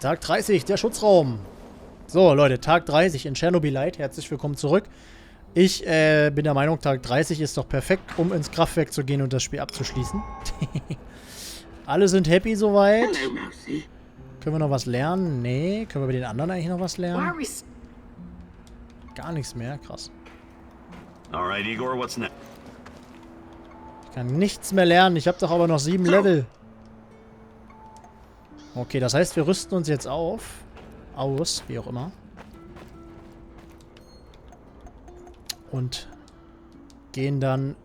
Tag 30, der Schutzraum. So, Leute, Tag 30 in Chernobylite. Herzlich willkommen zurück. Ich bin der Meinung, Tag 30 ist doch perfekt, um ins Kraftwerk zu gehen und das Spiel abzuschließen. Alle sind happy soweit. Hello, Mousy. Können wir noch was lernen? Nee. Können wir bei den anderen eigentlich noch was Why are lernen? we... Gar nichts mehr. Krass. Alright, Igor, what's next? Ich kann nichts mehr lernen. Ich habe doch aber noch 7 Level. Okay, das heißt, wir rüsten uns jetzt auf. Aus, wie auch immer. Und gehen dann,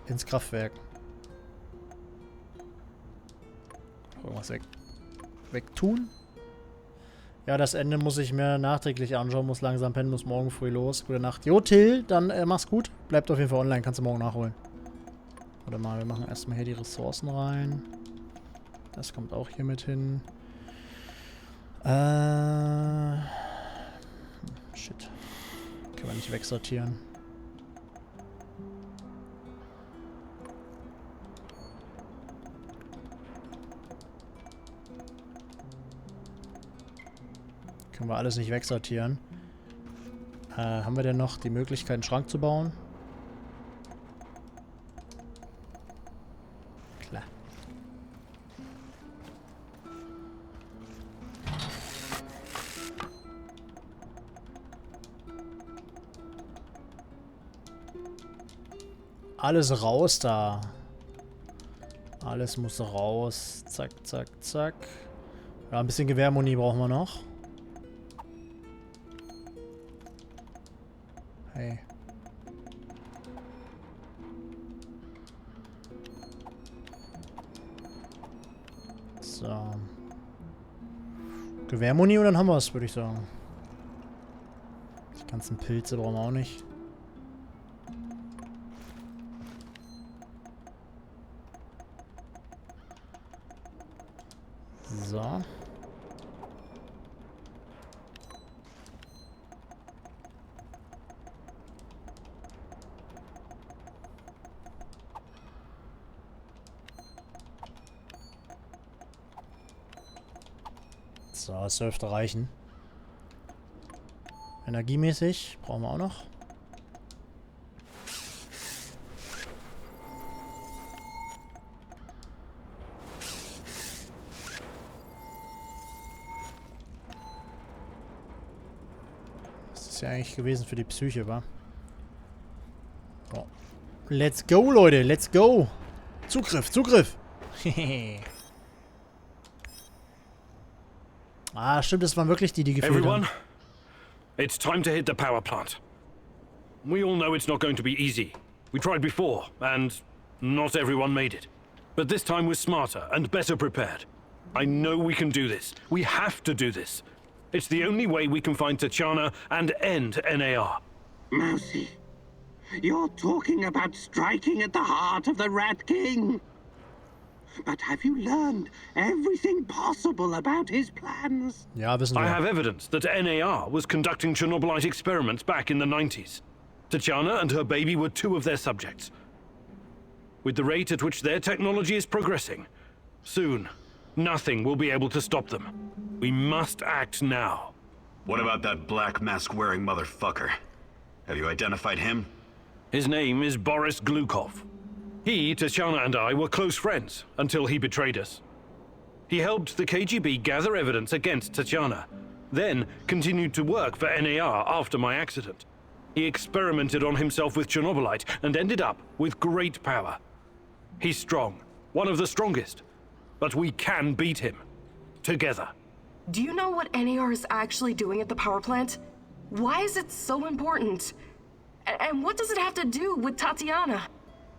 ins Kraftwerk. Irgendwas wegtun. Ja, das Ende muss ich mir nachträglich anschauen, muss langsam pennen, muss morgen früh los. Gute Nacht. Jo, Till, dann mach's gut. Bleibt auf jeden Fall online, kannst du morgen nachholen. Warte mal, wir machen erstmal hier die Ressourcen rein. Das kommt auch hier mit hin. Shit. Können wir nicht wegsortieren. Können wir alles nicht wegsortieren. Haben wir denn noch die Möglichkeit, einen Schrank zu bauen? Klar. Alles raus da. Alles muss raus. Zack, zack, zack. Ja, ein bisschen Gewehrmuni brauchen wir noch. Hey. So. Gewehrmuni und dann haben wir es, würde ich sagen. Die ganzen Pilze brauchen wir auch nicht. So. So, das dürfte reichen. Energiemäßig brauchen wir auch noch. Das ist ja eigentlich gewesen für die Psyche, wa? So. Let's go, Leute, let's go! Zugriff, Zugriff! Hehehe. Ah, stimmt, das waren wirklich die gefehlt Everyone, haben. it's time to hit the power plant. We all know it's not going to be easy. We tried before, and not everyone made it. But this time we're smarter and better prepared. I know we can do this. We have to do this. It's the only way we can find Tachana and end NAR. Mousy, you're talking about striking at the heart of the Rat King. But have you learned everything possible about his plans? Ja, wissen I wir. have evidence that NAR was conducting Chernobylite experiments back in the 90s. Tachana and her baby were 2 of their subjects. With the rate at which their technology is progressing, soon, nothing will be able to stop them. We must act now. What about that black mask-wearing motherfucker? Have you identified him? His name is Boris Glukov. He, Tachana, and I were close friends until he betrayed us. He helped the KGB gather evidence against Tachana, then continued to work for NAR after my accident. He experimented on himself with Chernobylite and ended up with great power. He's strong, one of the strongest, but we can beat him. Together. Do you know what NAR is actually doing at the power plant? Why is it so important? And what does it have to do with Tatiana?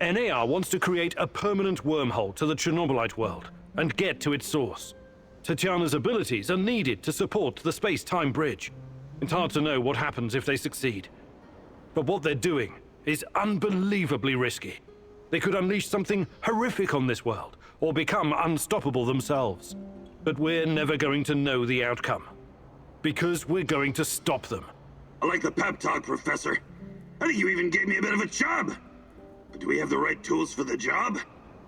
NAR wants to create a permanent wormhole to the Chernobylite world and get to its source. Tatiana's abilities are needed to support the space-time bridge. It's hard to know what happens if they succeed. But what they're doing is unbelievably risky. They could unleash something horrific on this world, or become unstoppable themselves. But we're never going to know the outcome. Because we're going to stop them. I like the pep talk, Professor. I think you even gave me a bit of a job. But do we have the right tools for the job?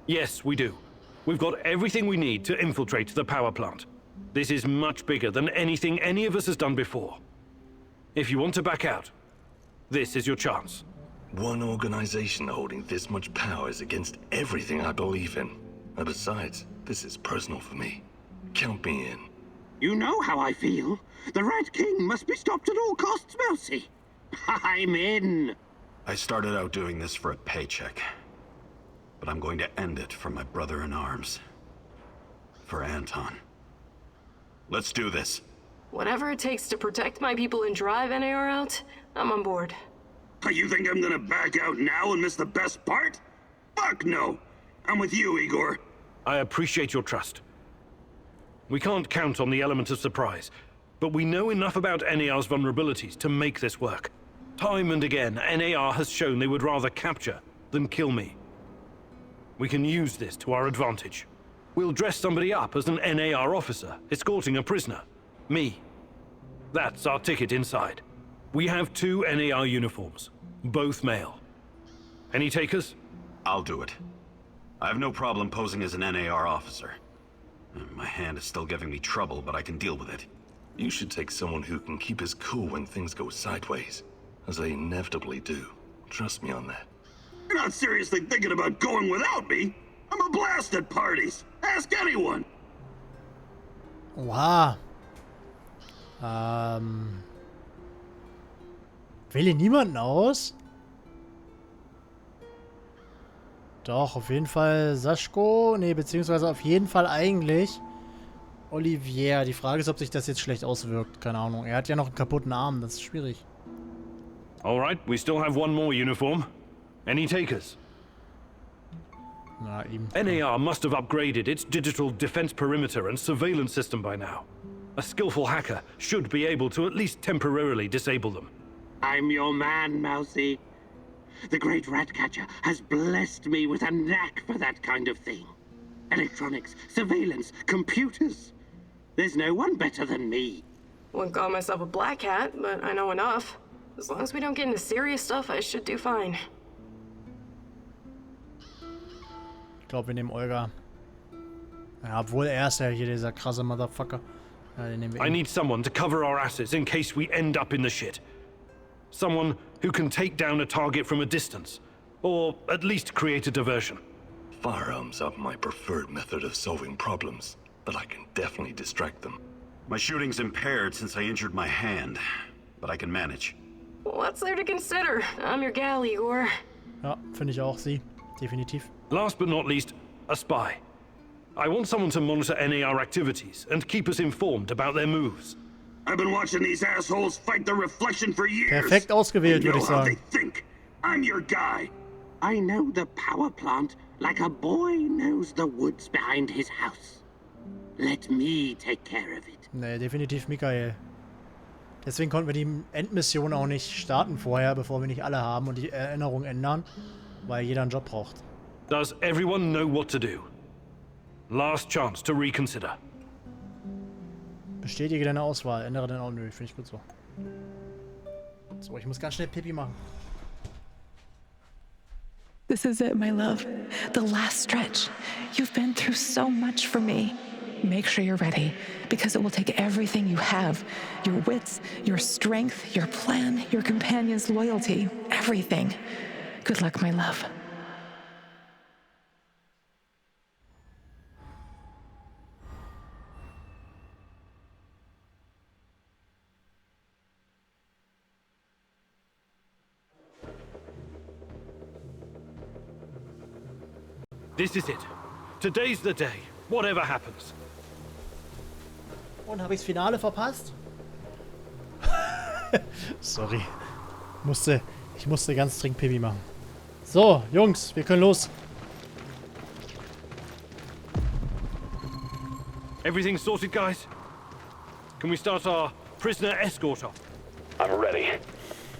Yes, we do. We've got everything we need to infiltrate the power plant. This is much bigger than anything any of us has done before. If you want to back out, this is your chance. One organization holding this much power is against everything I believe in. And besides, this is personal for me. Count me in. You know how I feel. The Rat King must be stopped at all costs, Mousy. I'm in. I started out doing this for a paycheck. But I'm going to end it for my brother in arms. For Anton. Let's do this. Whatever it takes to protect my people and drive NAR out, I'm on board. You think I'm gonna back out now and miss the best part? Fuck no. I'm with you, Igor. I appreciate your trust. We can't count on the element of surprise, but we know enough about NAR's vulnerabilities to make this work. Time and again, NAR has shown they would rather capture than kill me. We can use this to our advantage. We'll dress somebody up as an NAR officer, escorting a prisoner. Me. That's our ticket inside. We have 2 NAR uniforms, both male. Any takers? I'll do it. I have no problem posing as an NAR officer. My hand is still giving me trouble, but I can deal with it. You should take someone who can keep his cool when things go sideways, as they inevitably do. Trust me on that. You're not seriously thinking about going without me? I'm a blast at parties. Ask anyone. Oha. Wähle niemanden aus? Doch, auf jeden Fall Saschko. Ne, beziehungsweise auf jeden Fall eigentlich Olivier. Die Frage ist, ob sich das jetzt schlecht auswirkt. Keine Ahnung. Er hat ja noch einen kaputten Arm. Das ist schwierig. Alright, we still have one more uniform. Any takers? Na, eben. NAR must have upgraded its digital defense perimeter and surveillance system by now. A skillful hacker should be able to at least temporarily disable them. I'm your man, Mousy. The great Ratcatcher has blessed me with a knack for that kind of thing. Electronics, surveillance, computers. There's no one better than me. Wouldn't call myself a black hat, but I know enough. As long as we don't get into serious stuff, I should do fine. Ich glaube, wir nehmen Olga. Ja, obwohl er ist ja hier dieser krasse Motherfucker. Ja, den nehmen wir I ihn. need someone to cover our asses in case we end up in the shit. Someone who can take down a target from a distance, or at least create a diversion. Firearms are my preferred method of solving problems, but I can definitely distract them. My shooting's impaired since I injured my hand, but I can manage. What's there to consider? I'm your gal, Igor. Ja, finde ich auch sie. Definitiv. Last but not least, a spy. I want someone to monitor NAR activities and keep us informed about their moves. I've been watching these assholes fight the reflection for years. Perfekt ausgewählt, I know würde ich how they sagen. think. I'm your guy. I know the power plant like a boy knows the woods behind his house. Let me take care of it. Nee, definitiv Michael. Deswegen konnten wir die Endmission auch nicht starten vorher, bevor wir nicht alle haben und die Erinnerung ändern, weil jeder einen Job braucht. Does everyone know what to do? Last chance to reconsider. Bestätige deine Auswahl, ändere deine Nö, finde ich gut so. So, ich muss ganz schnell Pipi machen. This is it, my love. The last stretch. You've been through so much for me. Make sure you're ready, because it will take everything you have. Your wits, your strength, your plan, your companion's loyalty. Everything. Good luck, my love. This is it. Today's the day, whatever happens. Und habe ich's Finale verpasst? Sorry. Ich musste ganz dringend Pipi machen. So, Jungs, wir können los. Everything sorted, guys? Can we start our prisoner escort off? I'm ready.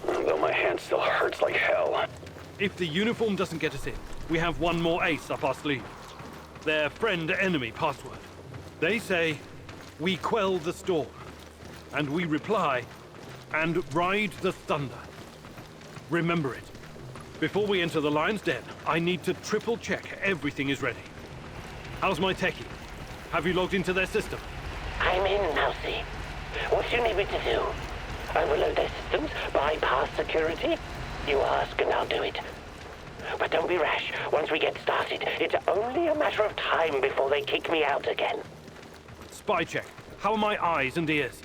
Though my hand still hurts like hell. If the uniform doesn't get us in, we have one more ace up our sleeve. Their friend-enemy password. They say, we quell the storm. And we reply, and ride the thunder. Remember it. Before we enter the lion's den, I need to triple check everything is ready. How's my techie? Have you logged into their system? I'm in, Mousy. What do you need me to do? Overload their systems? Bypass security? You ask and I'll do it. But don't be rash. Once we get started, it's only a matter of time before they kick me out again. Spy check. How are my eyes and ears?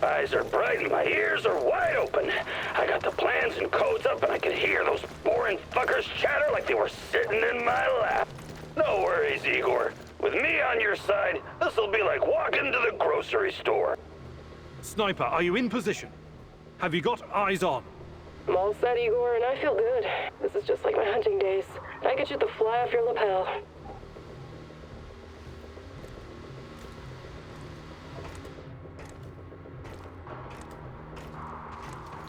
Eyes are bright and my ears are wide open. I got the plans and codes up and I can hear those boring fuckers chatter like they were sitting in my lap. No worries, Igor. With me on your side, this'll be like walking to the grocery store. Sniper, are you in position? Have you got eyes on? I'm all set, Igor, and I feel good. This is just like my hunting days. I could shoot the fly off your lapel.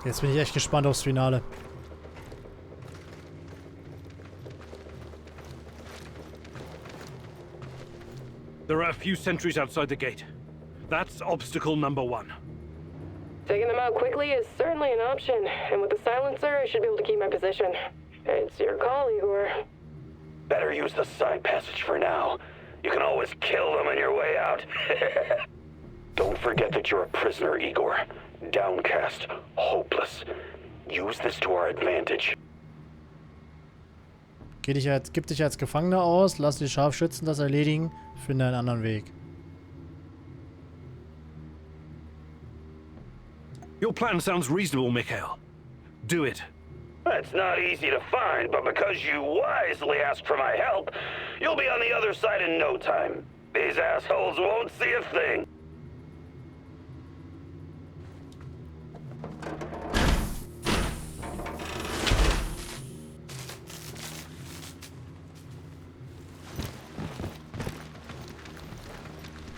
Jetzt bin ich echt gespannt aufs Finale. There are a few sentries outside the gate. That's obstacle number 1. Taking them out quickly is certainly an option, and with the silencer, I should be able to keep my position. It's your call, Igor. Better use the side passage for now. You can always kill them on your way out. Don't forget that you're a prisoner, Igor. Downcast, hopeless. Use this to our advantage. Gib dich als Gefangener aus, lass die Scharfschützen das erledigen, finde einen anderen Weg. Your plan sounds reasonable, Mikhail. Do it. That's not easy to find, but because you wisely asked for my help, you'll be on the other side in no time. These assholes won't see a thing.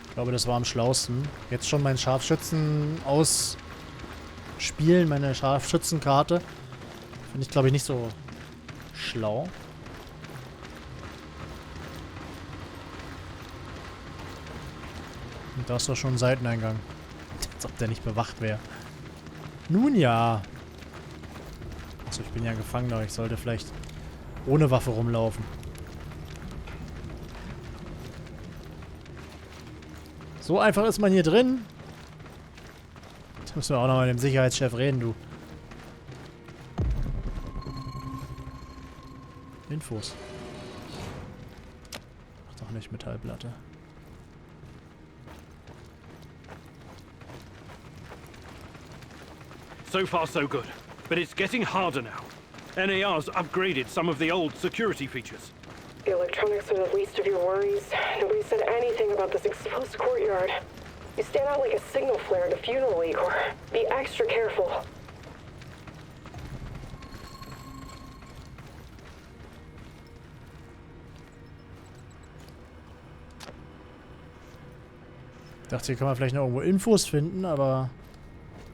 Ich glaube, das war am schlausten. Jetzt schon meinen Scharfschützen ausspielen, meine Scharfschützenkarte. Finde ich, glaube ich, nicht so schlau. Und da ist doch schon ein Seiteneingang. Als ob der nicht bewacht wäre. Nun ja. Also ich bin ja Gefangener. Ich sollte vielleicht ohne Waffe rumlaufen. So einfach ist man hier drin. Jetzt müssen wir auch nochmal mit dem Sicherheitschef reden, du. Infos. Ach doch nicht, Metallplatte. So far, so good. But it's getting harder now. NAR's upgraded some of the old security features. The electronics are the least of your worries. Nobody said anything about this exposed courtyard. You stand out like a signal flare at a funeral, Igor. Be extra careful. Ich dachte, hier kann man vielleicht noch irgendwo Infos finden, aber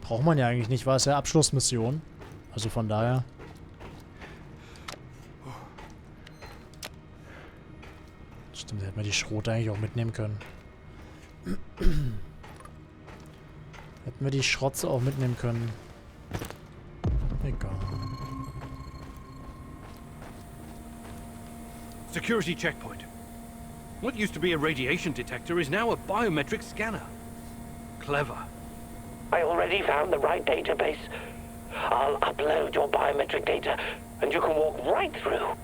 braucht man ja eigentlich nicht, war es ja Abschlussmission. Also von daher. Stimmt, da hätten wir die Schrote eigentlich auch mitnehmen können. Hätten wir die Schrotze auch mitnehmen können. Egal. Security checkpoint. What used to be a radiation detector is now a biometric scanner. Clever. I already found the right database. I'll upload your biometric data, and you can walk right through.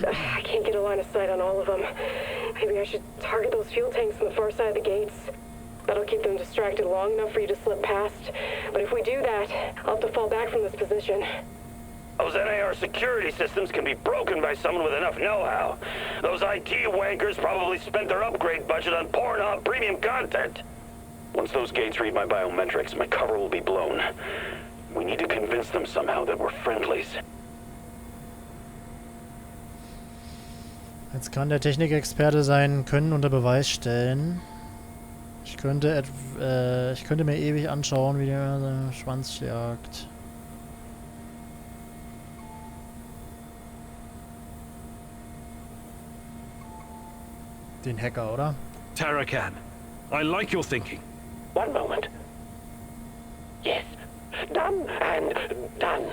I can't get a line of sight on all of them. Maybe I should target those fuel tanks on the far side of the gates. That'll keep them distracted long enough for you to slip past. But if we do that, I'll have to fall back from this position. Those NAR security systems can be broken by someone with enough know-how. Those IT wankers probably spent their upgrade budget on Pornhub premium content. Once those gates read my biometrics, my cover will be blown. We need to convince them somehow that we're friendlies. Jetzt kann der Technikexperte sein Können unter Beweis stellen. Ich könnte mir ewig anschauen, wie der seinen Schwanz jagt. Den Hacker, oder? Tarakan, I like your thinking. One moment. Yes. Done and done.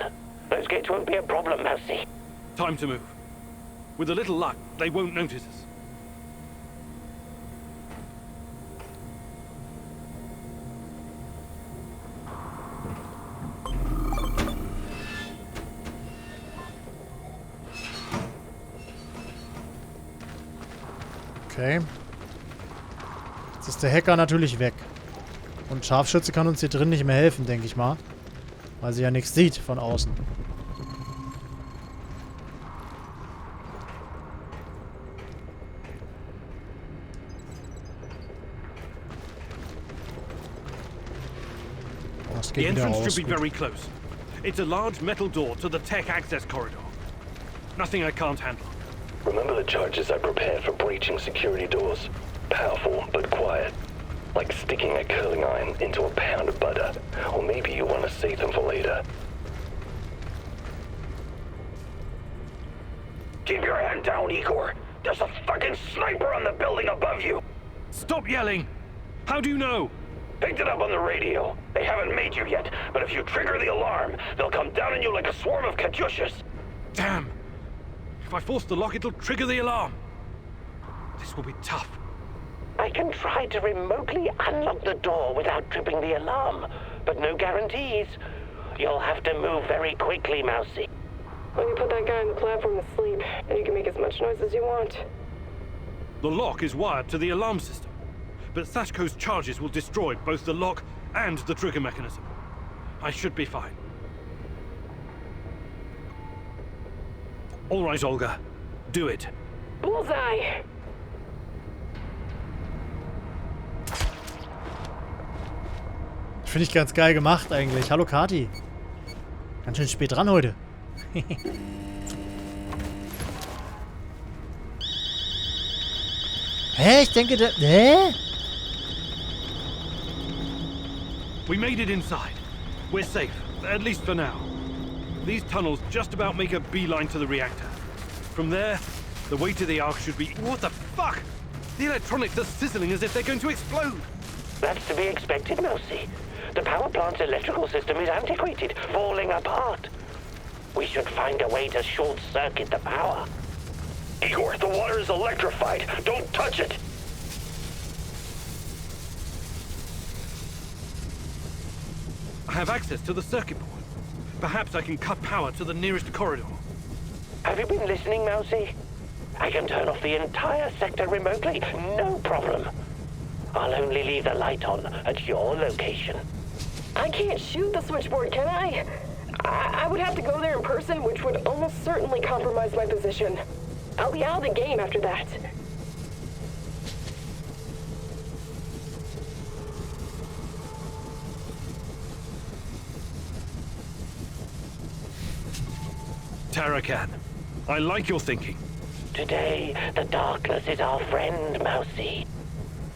Those gates won't be a problem, Mousy. Time to move. With a little luck, they won't notice us. Okay. Jetzt ist der Hacker natürlich weg. Und Scharfschütze kann uns hier drin nicht mehr helfen, denke ich mal. Weil sie ja nichts sieht von außen. Das The geht wieder entrance aus. should be Gut. very close. It's a large metal door to the tech access corridor. Nothing I can't handle. Remember the charges I prepared for breaching security doors? Powerful, but quiet. Like sticking a curling iron into a pound of butter. Or maybe you want to save them for later. Keep your hand down, Igor. There's a fucking sniper on the building above you. Stop yelling! How do you know? Picked it up on the radio. They haven't made you yet, but if you trigger the alarm, they'll come down on you like a swarm of Katyushas. Damn! If I force the lock, it'll trigger the alarm. This will be tough. I can try to remotely unlock the door without tripping the alarm, but no guarantees. You'll have to move very quickly, Mousy. Well, you put that guy on the platform to sleep, and you can make as much noise as you want. The lock is wired to the alarm system, but Sashko's charges will destroy both the lock and the trigger mechanism. I should be fine. All right, Olga. Do it. Bullseye! Finde ich ganz geil gemacht eigentlich. Hallo Kati. Ganz schön spät dran heute. Hä? Ich denke, der... Hä? We made it inside. We're safe, at least for now. These tunnels just about make a beeline to the reactor. From there, the way to the Ark should be... What the fuck? The electronics are sizzling as if they're going to explode. That's to be expected, Mousy. The power plant's electrical system is antiquated, falling apart. We should find a way to short-circuit the power. Igor, the water is electrified. Don't touch it. I have access to the circuit board. Perhaps I can cut power to the nearest corridor. Have you been listening, Mousy? I can turn off the entire sector remotely, no problem. I'll only leave the light on at your location. I can't shoot the switchboard, can I? I would have to go there in person, which would almost certainly compromise my position. I'll be out of the game after that. Tarakan, I like your thinking. Today, the darkness is our friend, Mousy.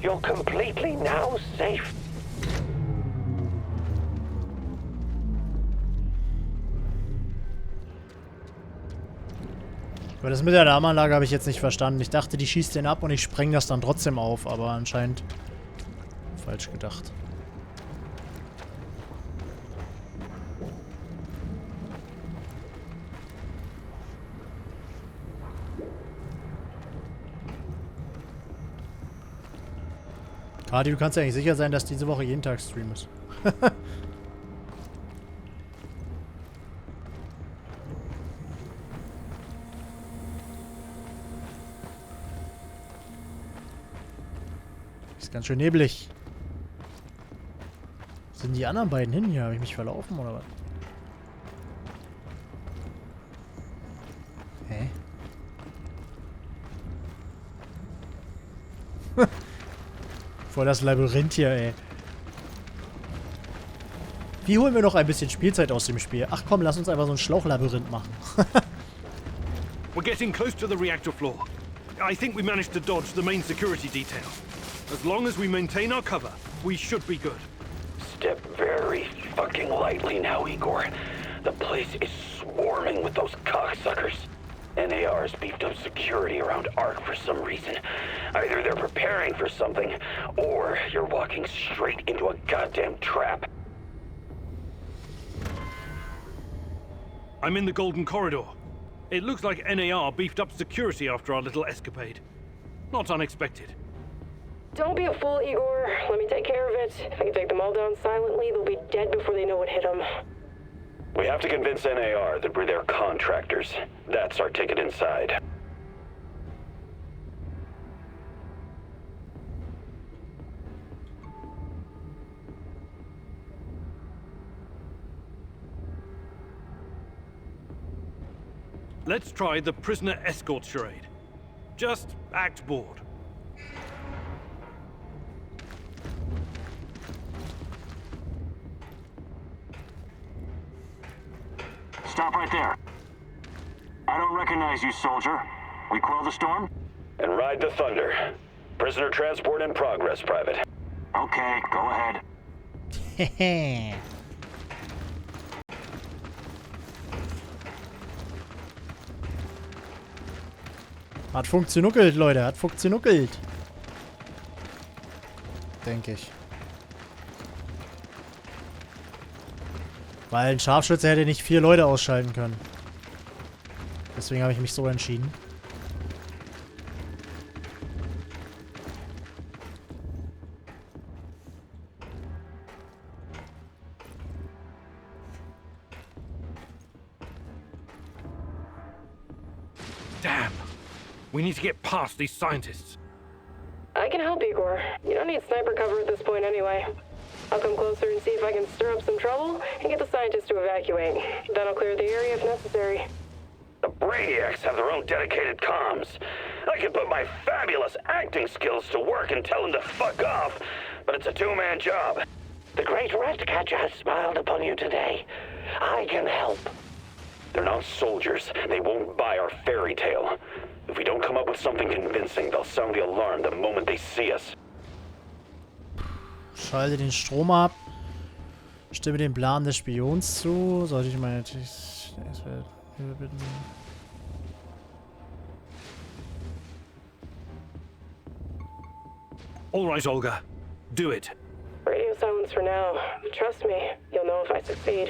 You're completely now safe. Aber das mit der Alarmanlage habe ich jetzt nicht verstanden. Ich dachte, die schießt den ab und ich spreng das dann trotzdem auf, aber anscheinend falsch gedacht. Kati, du kannst ja eigentlich sicher sein, dass diese Woche jeden Tag Stream ist. Ist ganz schön neblig. Wo sind die anderen beiden hin hier? Habe ich mich verlaufen oder was? Hä? Voll das Labyrinth hier, ey. Wie holen wir noch ein bisschen Spielzeit aus dem Spiel? Ach komm, lass uns einfach so ein Schlauchlabyrinth machen. We're getting close to the reactor floor. I think we managed to dodge the main security detail. As long as we maintain our cover, we should be good. Step very fucking lightly now, Igor. The place is swarming with those cocksuckers. NAR's beefed up security around Ark for some reason. Either they're preparing for something, or you're walking straight into a goddamn trap. I'm in the Golden Corridor. It looks like NAR beefed up security after our little escapade. Not unexpected. Don't be a fool, Igor. Let me take care of it. If I can take them all down silently, they'll be dead before they know what hit them. We have to convince NAR that we're their contractors. That's our ticket inside. Let's try the prisoner escort charade. Just act bored. Stop right there. I don't recognize you, soldier. We quell the storm? And ride the thunder. Prisoner transport in progress, Private. Okay, go ahead. Hehe. Hat funktioniert, Leute. Hat funktioniert. Denke ich. Weil ein Scharfschütze hätte nicht 4 Leute ausschalten können. Deswegen habe ich mich so entschieden. Damn. We need to get past these scientists. I can help, Igor. You don't need sniper cover at this point anyway. I'll come closer and see if I can stir up some trouble and get the scientists to evacuate. Then I'll clear the area if necessary. The Brainiacs have their own dedicated comms. I could put my fabulous acting skills to work and tell them to fuck off, but it's a two-man job. The great Ratcatcher has smiled upon you today. I can help. They're not soldiers. They won't buy our fairy tale. If we don't come up with something convincing, they'll sound the alarm the moment they see us. Schalte den Strom ab. Stimme dem Plan des Spions zu. Sollte ich meine... All right, Olga. Do it. Radio silence for now. Trust me, you'll know if I succeed.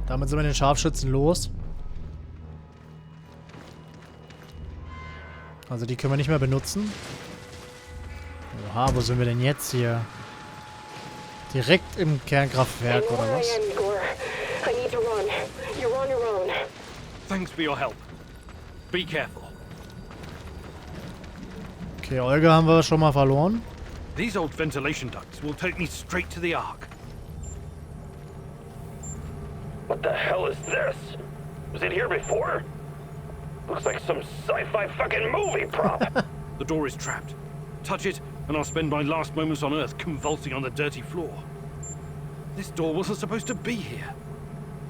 Damit sind wir den Scharfschützen los. Also die können wir nicht mehr benutzen. Oha, wo sind wir denn jetzt hier? Direkt im Kernkraftwerk oder was? I need to run. You're on your own. Thanks for your help. Be careful. Okay, Olga haben wir schon mal verloren. These old ventilation ducts will take me straight to the Ark. What the hell is this? Was it here before? Looks like some sci-fi fucking movie prop. The door is trapped. Touch it, and I'll spend my last moments on Earth convulsing on the dirty floor. This door wasn't supposed to be here.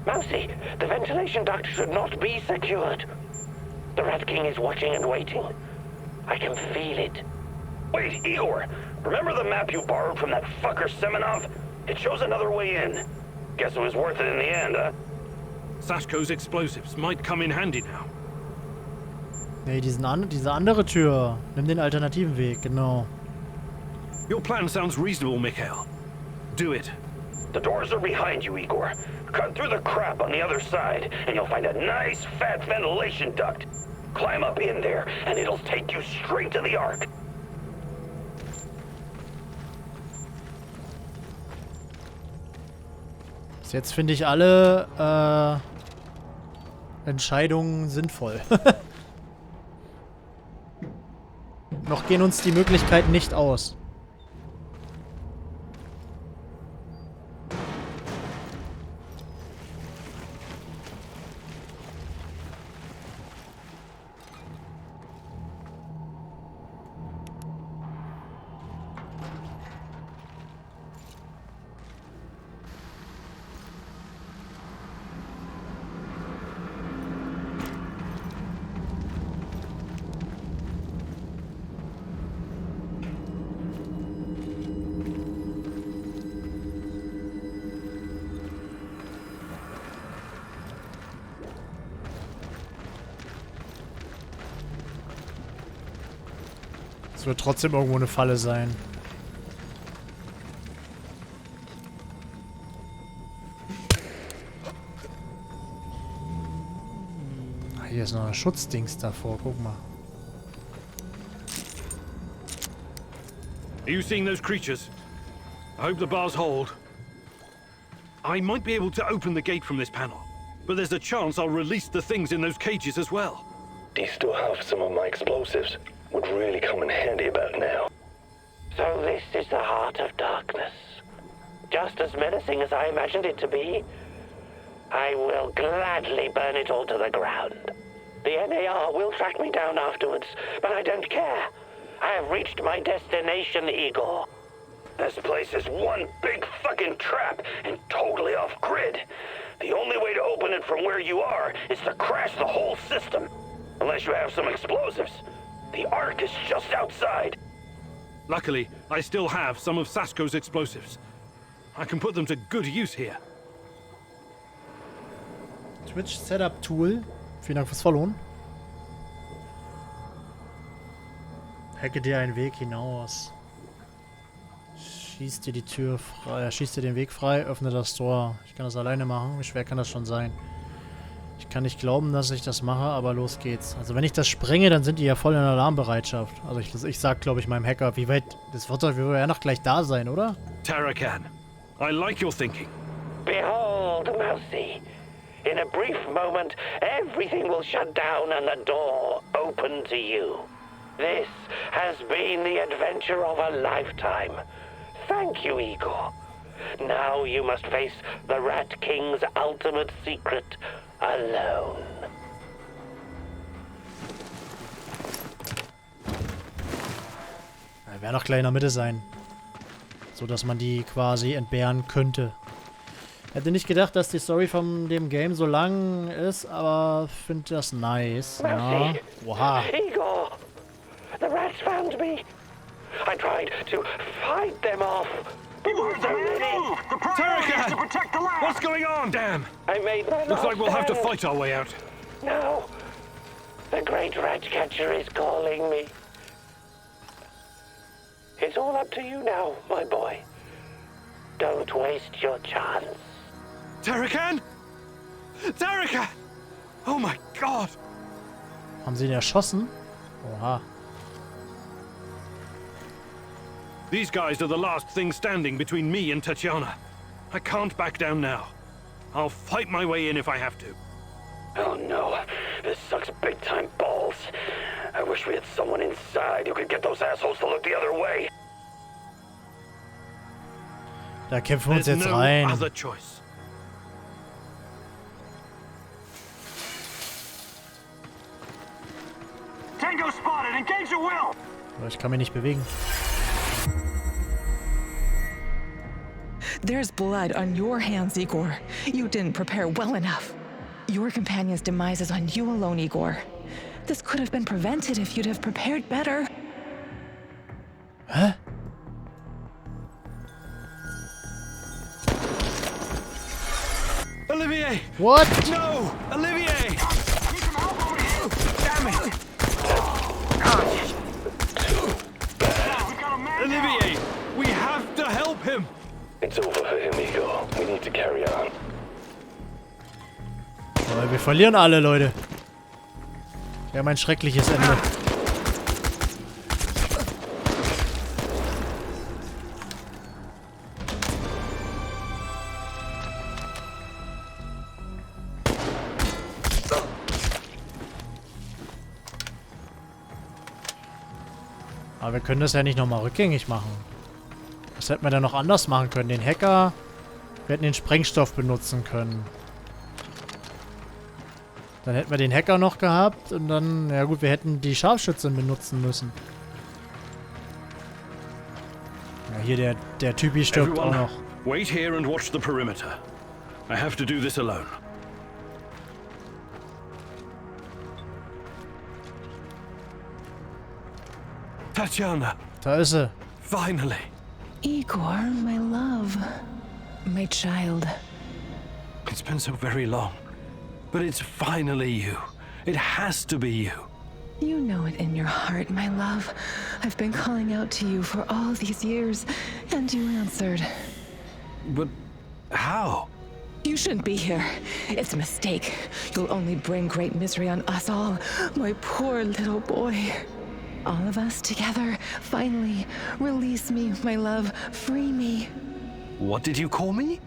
Mousy, the ventilation duct should not be secured. The Rat King is watching and waiting. I can feel it. Wait, Igor. Remember the map you borrowed from that fucker Semenov? It shows another way in. Guess it was worth it in the end, huh? Sashko's explosives might come in handy now. Nee, diese andere Tür. Nimm den alternativen Weg, genau. Your plan sounds reasonable, Mikhail. Do it. The doors are behind you, Igor. Cut through the crap on the other side, and you'll find a nice, fat ventilation duct. Climb up in there, and it'll take you straight to the Ark. Bis jetzt finde ich alle Entscheidungen sinnvoll. Noch gehen uns die Möglichkeiten nicht aus. Es wird trotzdem irgendwo eine Falle sein. hier ist noch ein Schutzdings davor. Guck mal. Are you seeing those creatures? I hope the bars hold. I might be able to open the gate from this panel, but there's a chance I'll release the things in those cages as well. Do you still have some of my explosives? Would really come in handy about now. So this is the heart of darkness. Just as menacing as I imagined it to be. I will gladly burn it all to the ground. The NAR will track me down afterwards, but I don't care. I have reached my destination, Igor. This place is one big fucking trap and totally off-grid. The only way to open it from where you are is to crash the whole system. Unless you have some explosives. The Ark is just outside. Luckily, I still have some of Sasko's explosives. I can put them to good use here. Twitch Setup Tool. Vielen Dank fürs Followen. Hacke dir einen Weg hinaus. Schieß dir die Tür frei. Schieß dir den Weg frei. Öffne das Tor. Ich kann das alleine machen. Wie schwer kann das schon sein? Ich kann nicht glauben, dass ich das mache, aber los geht's. Also wenn ich das sprenge, dann sind die ja voll in Alarmbereitschaft. Also ich sag, glaube ich, meinem Hacker, wie weit... Das wird doch ja noch gleich da sein, oder? Tarakan, I like your thinking. Behold, Mousy. In a brief moment, everything will shut down and the door open to you. This has been the adventure of a lifetime. Thank you, Igor. Now you must face the Rat King's ultimate secret alone. Er wäre noch gleich in der Mitte sein. So dass man die quasi entbehren könnte. Hätte nicht gedacht, dass die Story von dem Game so lang ist, aber finde das nice. Ja. Oha. Igor! The rats found me. I tried to fight them off. Tarakan! What's going on? Damn! I made my Looks like we'll have to stand. fight our way out. No. The great rat catcher is calling me. It's all up to you now, my boy. Don't waste your chance. Tarakan? Tarakan! Oh my god! Haben sie ihn erschossen? Oha. These guys are the last thing standing between me and Tatiana. I can't back down now. I'll fight my way in if I have to. Oh no, this sucks big time balls. I wish we had someone inside who could get those assholes to look the other way. Da kämpfen wir uns There's jetzt no rein. other choice. Tango spotted. Engage at will. Aber ich kann mich nicht bewegen. There's blood on your hands, Igor. You didn't prepare well enough. Your companion's demise is on you alone, Igor. This could have been prevented if you'd have prepared better. Hä? Olivier! What? No! Olivier! Damn it! Olivier! We have to help him! It's over for him, Igor. We need to carry on. Aber wir verlieren alle, Leute. Wir haben ein schreckliches Ende. Aber wir können das ja nicht nochmal rückgängig machen. Was hätten wir denn noch anders machen können? Den Hacker... Wir hätten den Sprengstoff benutzen können. Dann hätten wir den Hacker noch gehabt und dann... Ja gut, wir hätten die Scharfschützin benutzen müssen. Ja, hier der Typi stirbt auch noch. Wait here and watch the perimeter. I have to do this alone. Tatiana! Da ist sie. Finally! Igor, my love. My child. It's been so very long. But it's finally you. It has to be you. You know it in your heart, my love. I've been calling out to you for all these years, and you answered. But how? You shouldn't be here. It's a mistake. You'll only bring great misery on us all. My poor little boy. All of us together. Finally, release me, my love. Free me. What did you call me?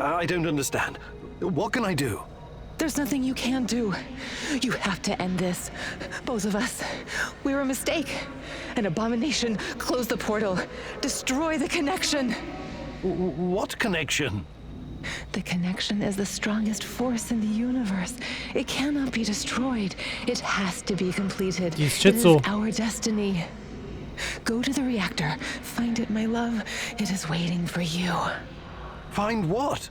I don't understand. What can I do? There's nothing you can do. You have to end this. Both of us. We're a mistake. An abomination. Close the portal. Destroy the connection. What connection? The connection is the strongest force in the universe. It cannot be destroyed. It has to be completed. It is our destiny. Go to the reactor. Find it, my love. It is waiting for you. Find what?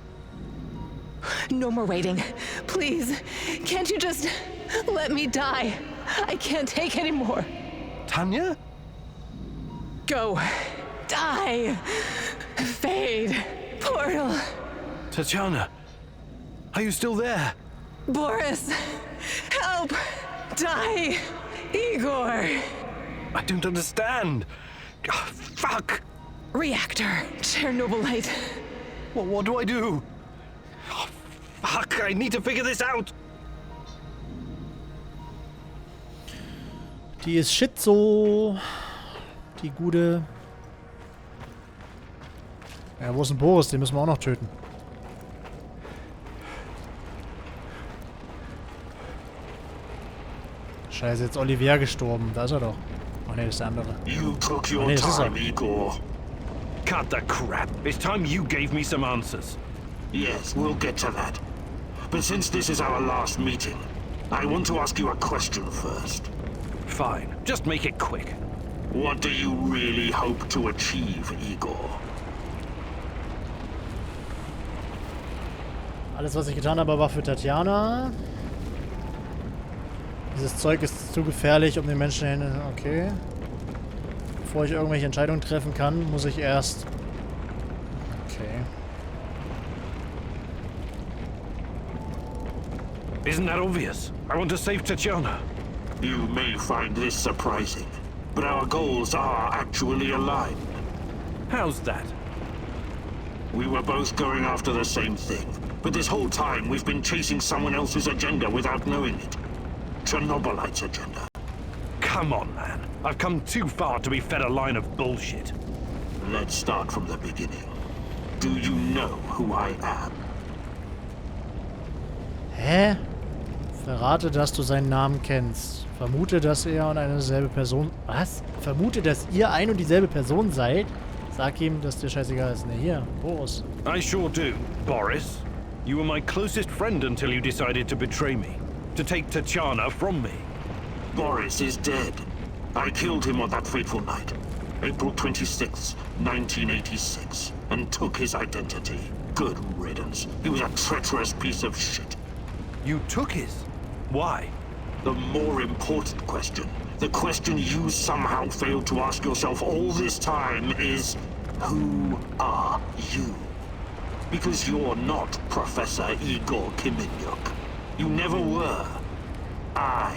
No more waiting. Please, can't you just let me die? I can't take any more. Tanya? Go. Die. Fade. Portal. Tatiana, are you still there? Boris, help. Die. Igor. I don't understand. Oh, fuck. Reactor. Chernobylite. Well, what do I do? Oh, fuck, I need to figure this out. Die ist Schizo. Die gute. Ja, wo ist denn Boris? Den müssen wir auch noch töten. Scheiße, jetzt Olivier gestorben. Da ist er doch. Oh ne, das ist der andere. You took your time, Igor. Cut the crap. It's time you gave me some answers. Yes, we'll get to that. But since this is our last meeting, I want to ask you a question first. Fine. Just make it quick. What do you really hope to achieve, Igor? Alles, was ich getan habe, war für Tatjana. Dieses Zeug ist zu gefährlich, um den Menschen hin... Okay. Bevor ich irgendwelche Entscheidungen treffen kann, muss ich erst... Okay. Isn't that obvious? I want to save Tatiana. You may find this surprising, but our goals are actually aligned. How's that? We were both going after the same thing, but this whole time we've been chasing someone else's agenda without knowing it. Chernobylite's agenda. Come on, man. I've come too far to be fed a line of bullshit. Let's start from the beginning. Do you know who I am? Hä? Verrate, dass du seinen Namen kennst. Vermute, dass er und eine dieselbe Person... Was? Vermute, dass ihr ein und dieselbe Person seid? Sag ihm, dass dir scheißegal ist. Ne, hier, Boris. I sure do, Boris. You were my closest friend until you decided to betray me. To take Tatiana from me. Boris is dead. I killed him on that fateful night, April 26th, 1986, and took his identity. Good riddance. He was a treacherous piece of shit. You took his? Why? The more important question, the question you somehow failed to ask yourself all this time is, who are you? Because you're not Professor Igor Kiminyuk. You never were. I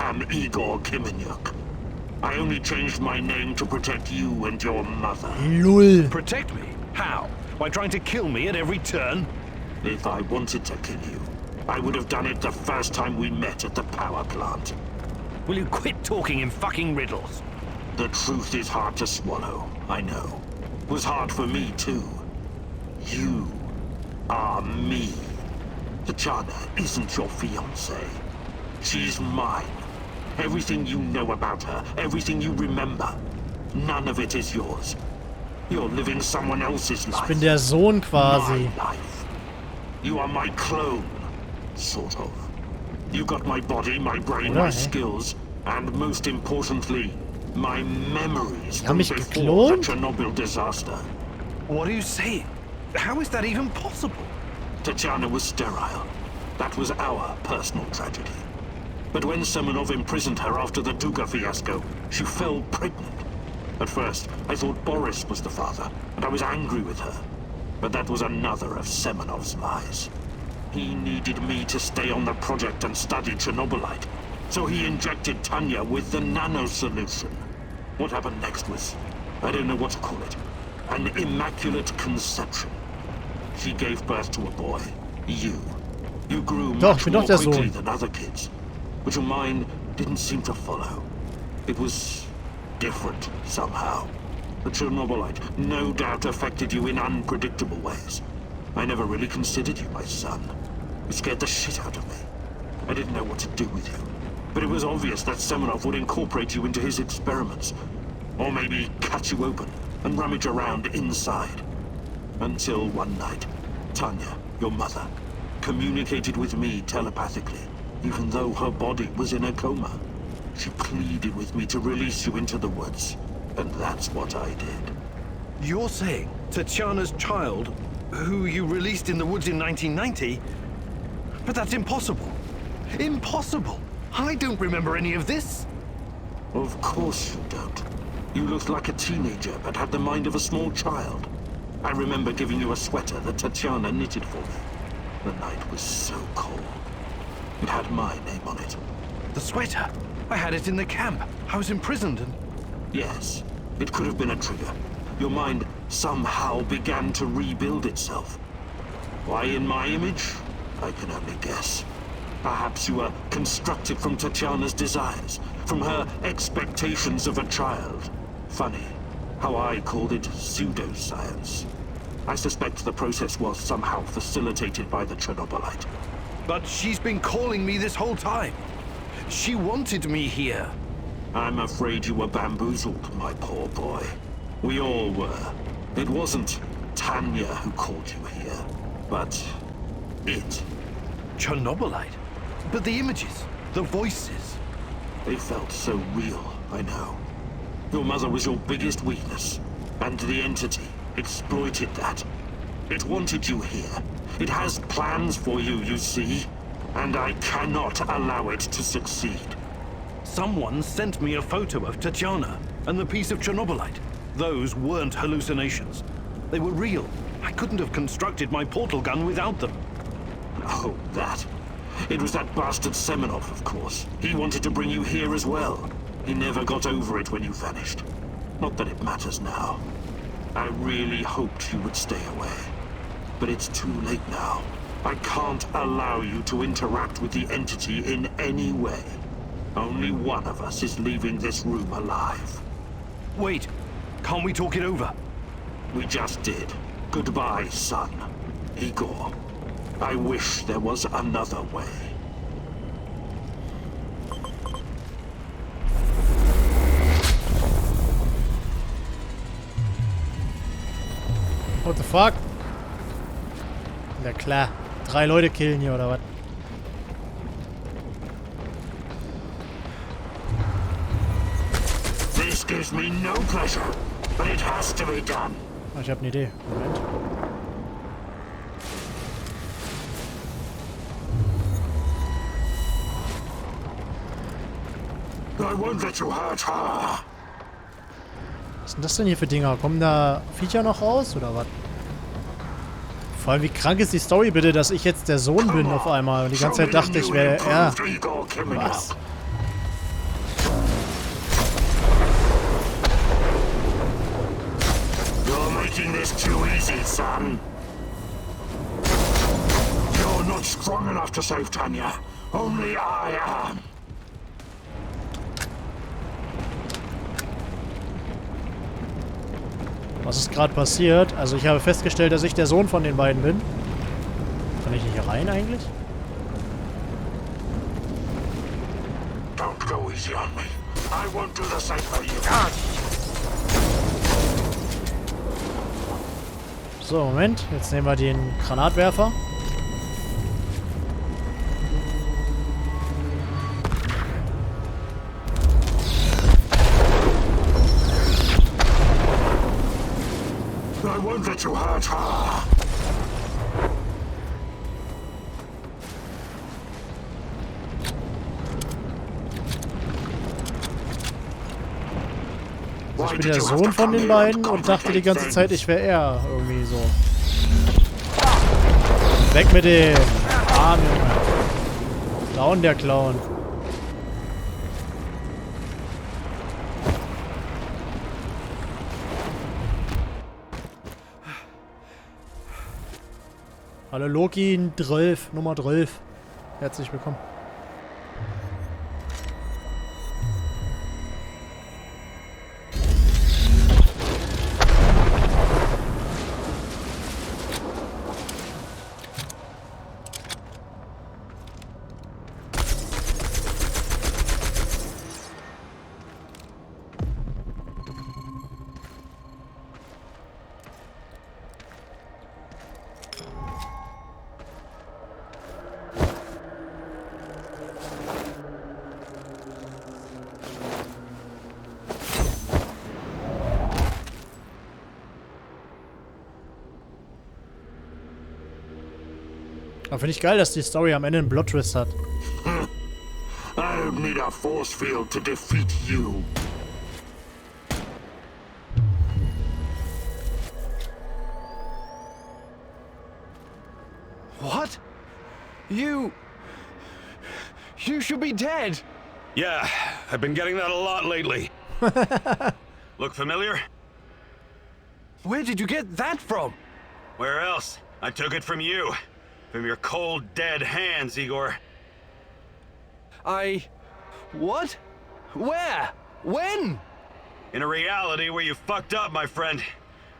am Igor Kiminyuk. I only changed my name to protect you and your mother. LOL. Protect me? How? By trying to kill me at every turn? If I wanted to kill you, I would have done it the first time we met at the power plant. Will you quit talking in fucking riddles? The truth is hard to swallow, I know. It was hard for me too. You are me. Tatiana isn't your fiancée. She's mine. Everything you know about her, everything you remember, none of it is yours. You're living someone else's life. Ich bin der Sohn quasi. My life. You are my clone, sort of. You got my body, my brain, my skills, and most importantly, my memories from before the Chernobyl disaster. What are you saying? How is that even possible? Tatiana was sterile. That was our personal tragedy. But when Semenov imprisoned her after the Duga fiasco, she fell pregnant. At first, I thought Boris was the father, and I was angry with her. But that was another of Semenov's lies. He needed me to stay on the project and study Chernobylite, so he injected Tanya with the nano solution. What happened next was, I don't know what to call it, an immaculate conception. she gave birth to a boy. You. You grew Doch, much ich bin more doch der quickly Sohn. than other kids. But your mind didn't seem to follow. It was different somehow. The Chernobylite no doubt affected you in unpredictable ways. I never really considered you my son. You scared the shit out of me. I didn't know what to do with you. But it was obvious that Semenov would incorporate you into his experiments. Or maybe cut you open and rummage around inside. Until one night, Tanya, your mother, communicated with me telepathically, even though her body was in a coma. She pleaded with me to release you into the woods, and that's what I did. You're saying Tatiana's child, who you released in the woods in 1990? But that's impossible. Impossible! I don't remember any of this. Of course you don't. You looked like a teenager, but had the mind of a small child. I remember giving you a sweater that Tatiana knitted for me. The night was so cold. It had my name on it. The sweater? I had it in the camp. I was imprisoned and... Yes, it could have been a trigger. Your mind somehow began to rebuild itself. Why in my image? I can only guess. Perhaps you were constructed from Tatiana's desires, from her expectations of a child. Funny how I called it pseudoscience. I suspect the process was somehow facilitated by the Chernobylite. But she's been calling me this whole time. She wanted me here. I'm afraid you were bamboozled, my poor boy. We all were. It wasn't Tanya who called you here, but it. Chernobylite? But the images, the voices. They felt so real, I know. Your mother was your biggest weakness, and the entity exploited that. It wanted you here. It has plans for you, you see, and I cannot allow it to succeed. Someone sent me a photo of Tatiana and the piece of Chernobylite. Those weren't hallucinations. They were real. I couldn't have constructed my portal gun without them. Oh, that. It was that bastard Semenov, of course. He wanted to bring you here as well. He never got over it when you vanished. Not that it matters now. I really hoped you would stay away. But it's too late now. I can't allow you to interact with the entity in any way. Only one of us is leaving this room alive. Wait, can't we talk it over? We just did. Goodbye, son. Igor. I wish there was another way. What the fuck? Na klar. 3 Leute killen hier, oder was? This gives me no pleasure, but it has to be done. Ich habe eine Idee. Moment. I won't let you hurt her. Was sind das denn hier für Dinger? Kommen da Viecher noch raus, oder was? Vor allem, wie krank ist die Story bitte, dass ich jetzt der Sohn bin auf einmal und die ganze Zeit dachte, ich wäre er. Was? You're making this too easy, son. You're not strong enough to save Tanya. Only I am. Was ist gerade passiert? Also ich habe festgestellt, dass ich der Sohn von den beiden bin. Kann ich nicht hier rein eigentlich? Don't go easy on me. I won't do the same for you. So, Moment. Jetzt nehmen wir den Granatwerfer. I won't let you hurt her. Ich bin der Sohn von den beiden und dachte die ganze Zeit, ich wäre er. Irgendwie so. Weg mit dem Arm, Junge. Down, der Clown. Hallo Loki 12, Nummer 12. Herzlich willkommen. Aber finde ich geil, dass die Story am Ende einen Plot-Twist hat. I'll need a force field to defeat you. What? You should be dead. Yeah, I've been getting that a lot lately. Look familiar? Where did you get that from? Where else? I took it from you. From your cold, dead hands, Igor. What? Where? When? In a reality where you fucked up, my friend.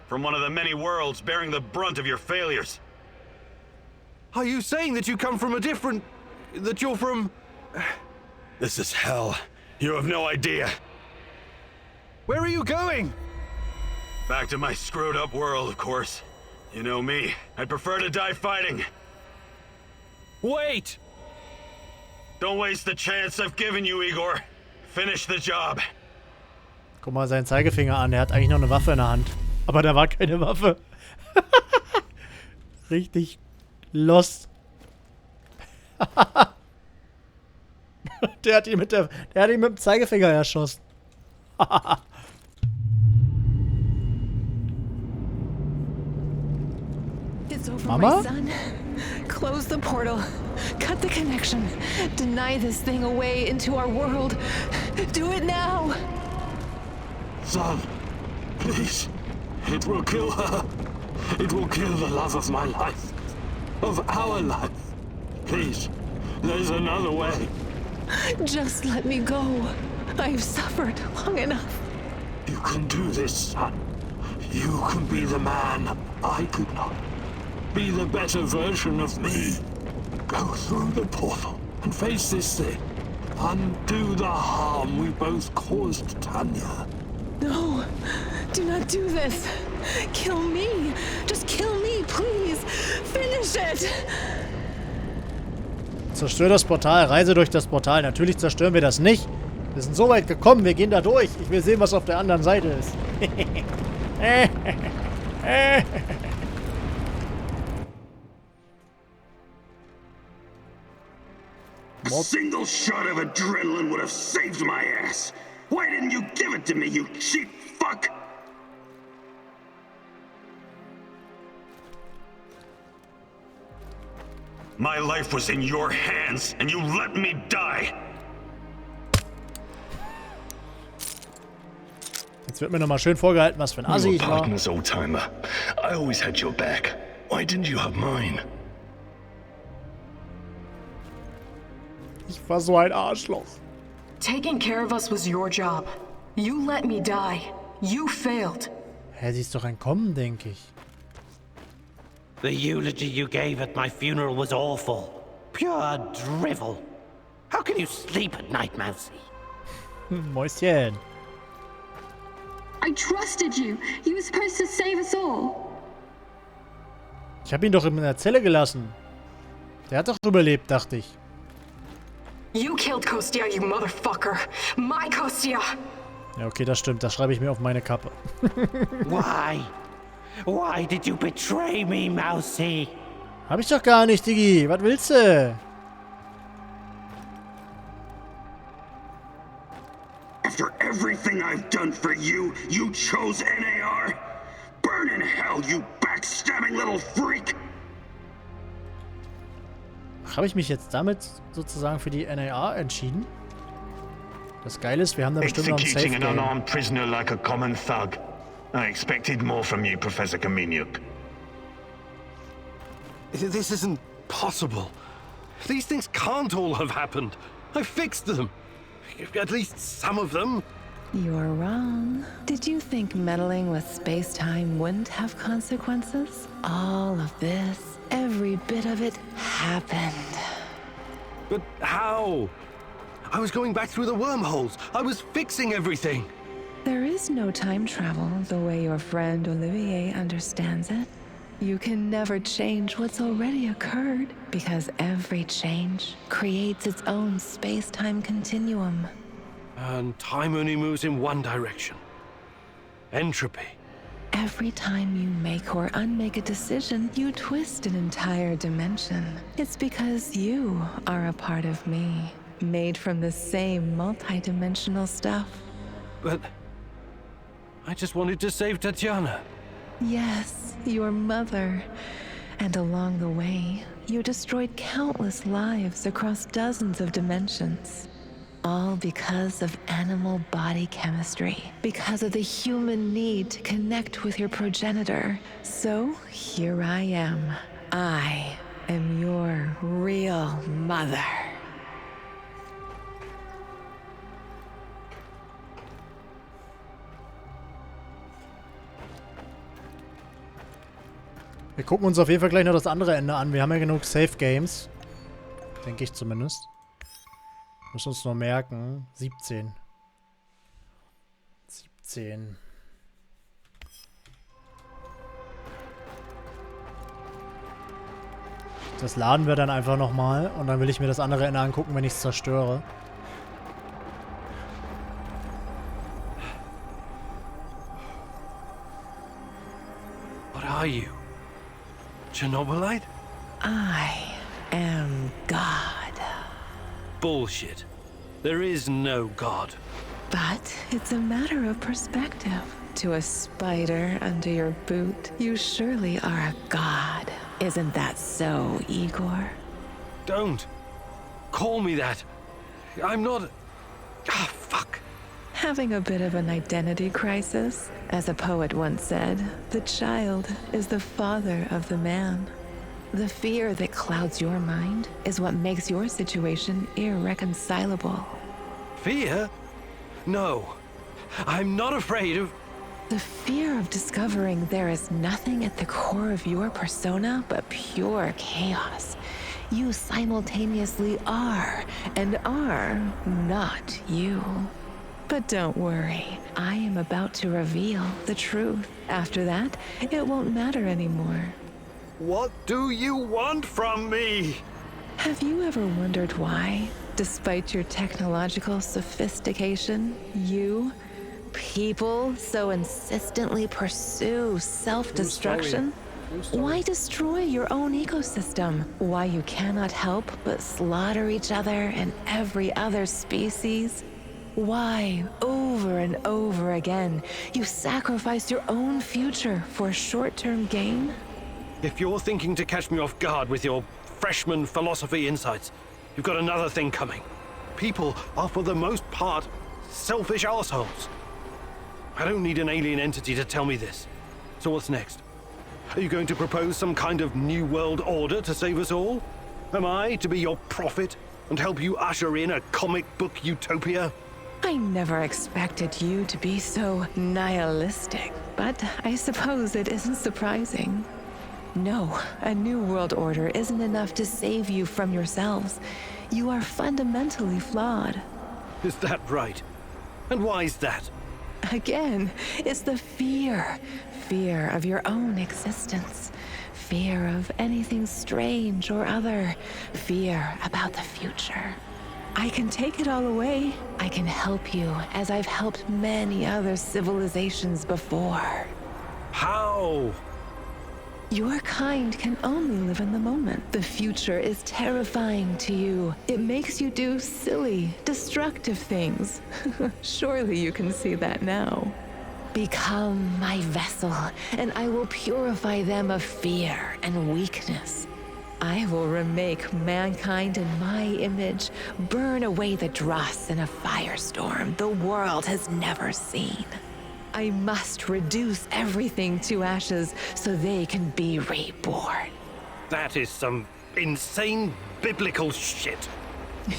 From one of the many worlds bearing the brunt of your failures. Are you saying that you come from a different... that you're from... This is hell. You have no idea. Where are you going? Back to my screwed up world, of course. You know me. I'd prefer to die fighting. Wait! Don't waste the chance I've given you, Igor. Finish the job. Guck mal seinen Zeigefinger an, der hat eigentlich noch eine Waffe in der Hand. Aber da war keine Waffe. Richtig lost. Der hat ihn mit dem Zeigefinger erschossen. It's over, Mama? my son. Close the portal. Cut the connection. Deny this thing away into our world. Do it now. Son, please. It will kill her. It will kill the love of my life. Of our life. Please. There's another way. Just let me go. I've suffered long enough. You can do this, son. You can be the man I could not. Be the better version of me. Go through the portal and face this thing. Undo the harm we both caused Tanya. No, do not do this. Kill me. Just kill me, please. Finish it. Zerstör das Portal, reise durch das Portal. Natürlich zerstören wir das nicht. Wir sind so weit gekommen, wir gehen da durch. Ich will sehen, was auf der anderen Seite ist. A single shot of adrenaline would have saved my ass. Why didn't you give it to me, you cheap fuck? My life was in your hands, and you let me die. Jetzt wird mir nochmal schön vorgehalten, was für ein Assi Your ich war. partner's old-timer. I always had your back. Why didn't you have mine? Ich war so ein Arschloch. Taking care of us was your job. You let me die. You failed. Hä, sie ist doch entkommen, denke ich. The eulogy you gave at my funeral was awful. Pure drivel. How can you sleep at night, Mousy? Mäuschen. I trusted you. You were supposed to save us all. Ich habe ihn doch in der Zelle gelassen. Der hat doch überlebt, dachte ich. You killed Kostya, you motherfucker. My Kostya. Ja, okay, das stimmt. Das schreibe ich mir auf meine Kappe. Why? Why did you betray me, Mousy? Hab ich doch gar nicht, Diggi. Was willst du? After everything I've done for you, you chose NAR? Burn in hell, you backstabbing little freak! Habe ich mich jetzt damit sozusagen für die NAR entschieden? Das Geile ist, wir haben da bestimmt noch ein Executing an Safe-Game. unarmed prisoner like a common thug. I expected more from you, Professor Kameniuk. This isn't possible. These things can't all have happened. I fixed them. At least some of them. You're wrong. Did you think meddling with space-time wouldn't have consequences? All of this, every bit of it, happened. But how? I was going back through the wormholes. I was fixing everything. There is no time travel the way your friend Olivier understands it. You can never change what's already occurred, because every change creates its own space-time continuum. And time only moves in one direction. Entropy. Every time you make or unmake a decision, you twist an entire dimension. It's because you are a part of me, made from the same multidimensional stuff. But I just wanted to save Tatiana. Yes, your mother. And along the way, you destroyed countless lives across dozens of dimensions. All because of animal body chemistry, because of the human need to connect with your progenitor. So here I am. I am your real mother. Wir gucken uns auf jeden Fall gleich noch das andere Ende an. Wir haben ja genug Safe Games. Denke ich zumindest. Müssen uns nur merken. 17. 17. Das laden wir dann einfach nochmal. Und dann will ich mir das andere Ende angucken, wenn ich es zerstöre. What are you? Chernobylite? I am God. Bullshit. There is no God. But it's a matter of perspective. To a spider under your boot, you surely are a god. Isn't that so, Igor? Don't. Call me that. I'm not... Ah, fuck. Having a bit of an identity crisis? As a poet once said, the child is the father of the man. The fear that clouds your mind is what makes your situation irreconcilable. Fear? No. I'm not afraid of... The fear of discovering there is nothing at the core of your persona but pure chaos. You simultaneously are and are not you. But don't worry, I am about to reveal the truth. After that, it won't matter anymore. What do you want from me? Have you ever wondered why, despite your technological sophistication, people so insistently pursue self-destruction? Why destroy your own ecosystem? Why you cannot help but slaughter each other and every other species? Why, over and over again, you sacrifice your own future for short-term gain? If you're thinking to catch me off guard with your freshman philosophy insights, you've got another thing coming. People are, for the most part, selfish assholes. I don't need an alien entity to tell me this. So what's next? Are you going to propose some kind of new world order to save us all? Am I to be your prophet and help you usher in a comic book utopia? I never expected you to be so nihilistic, but I suppose it isn't surprising. No, a new world order isn't enough to save you from yourselves. You are fundamentally flawed. Is that right? And why is that? Again, it's the fear. Fear of your own existence. Fear of anything strange or other. Fear about the future. I can take it all away. I can help you, as I've helped many other civilizations before. How? Your kind can only live in the moment. The future is terrifying to you. It makes you do silly, destructive things. Surely you can see that now. Become my vessel, and I will purify them of fear and weakness. I will remake mankind in my image, burn away the dross in a firestorm the world has never seen. I must reduce everything to ashes so they can be reborn. That is some insane biblical shit.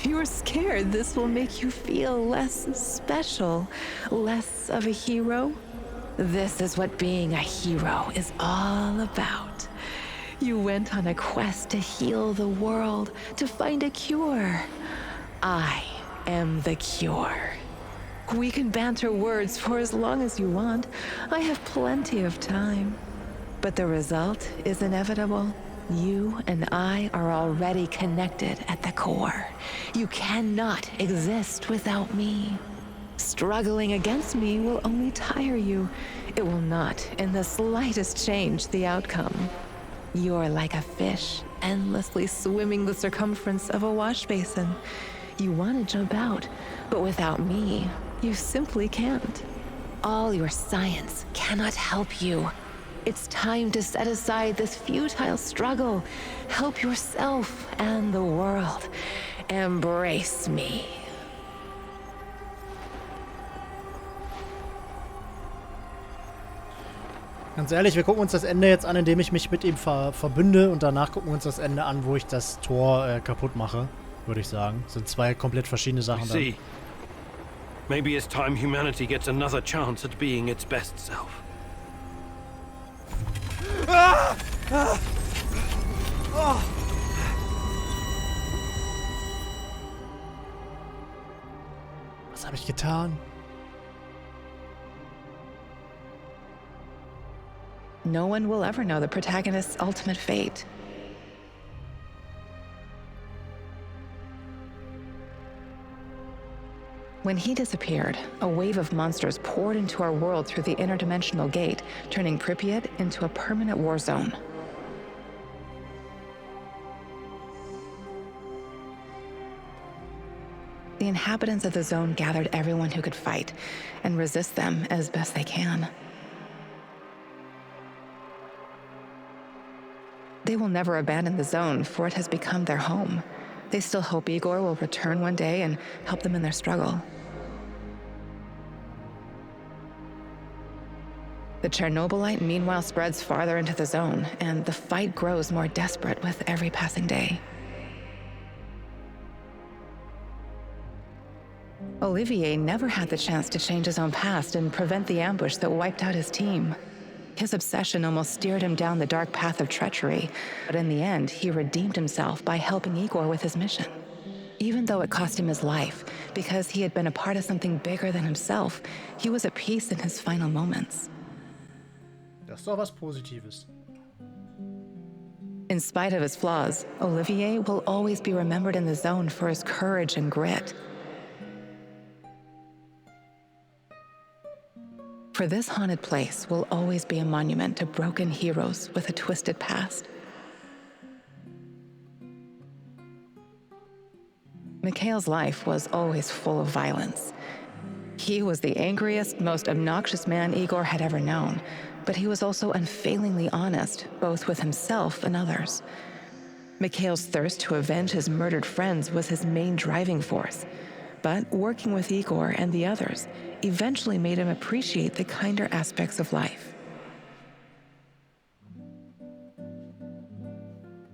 You're scared this will make you feel less special, less of a hero? This is what being a hero is all about. You went on a quest to heal the world, to find a cure. I am the cure. We can banter words for as long as you want. I have plenty of time. But the result is inevitable. You and I are already connected at the core. You cannot exist without me. Struggling against me will only tire you. It will not in the slightest change the outcome. You're like a fish, endlessly swimming the circumference of a wash basin. You want to jump out, but without me, you simply can't. All your science cannot help you. It's time to set aside this futile struggle. Help yourself and the world. Embrace me. Ganz ehrlich, wir gucken uns das Ende jetzt an, indem ich mich mit ihm verbünde und danach gucken wir uns das Ende an, wo ich das Tor kaputt mache, würde ich sagen. Das sind zwei komplett verschiedene Sachen dann. Maybe it's time humanity gets another chance at being its best self. Was habe ich getan? No one will ever know the protagonist's ultimate fate. When he disappeared, a wave of monsters poured into our world through the interdimensional gate, turning Pripyat into a permanent war zone. The inhabitants of the zone gathered everyone who could fight and resist them as best they can. They will never abandon the zone, for it has become their home. They still hope Igor will return one day and help them in their struggle. The Chernobylite meanwhile spreads farther into the zone, and the fight grows more desperate with every passing day. Olivier never had the chance to change his own past and prevent the ambush that wiped out his team. His obsession almost steered him down the dark path of treachery, but in the end, he redeemed himself by helping Igor with his mission. Even though it cost him his life, because he had been a part of something bigger than himself, he was at peace in his final moments. Das ist doch was Positives. In spite of his flaws, Olivier will always be remembered in the zone for his courage and grit. For this haunted place will always be a monument to broken heroes with a twisted past. Mikhail's life was always full of violence. He was the angriest, most obnoxious man Igor had ever known, but he was also unfailingly honest, both with himself and others. Mikhail's thirst to avenge his murdered friends was his main driving force. But working with Igor and the others eventually made him appreciate the kinder aspects of life.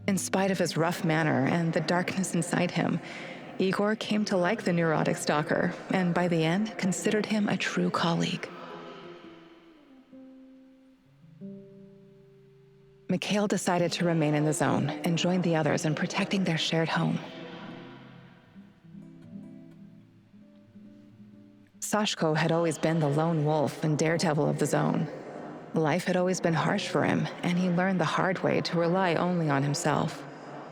In spite of his rough manner and the darkness inside him, Igor came to like the neurotic stalker, and by the end, considered him a true colleague. Mikhail decided to remain in the zone and join the others in protecting their shared home. Sashko had always been the lone wolf and daredevil of the zone. Life had always been harsh for him, and he learned the hard way to rely only on himself.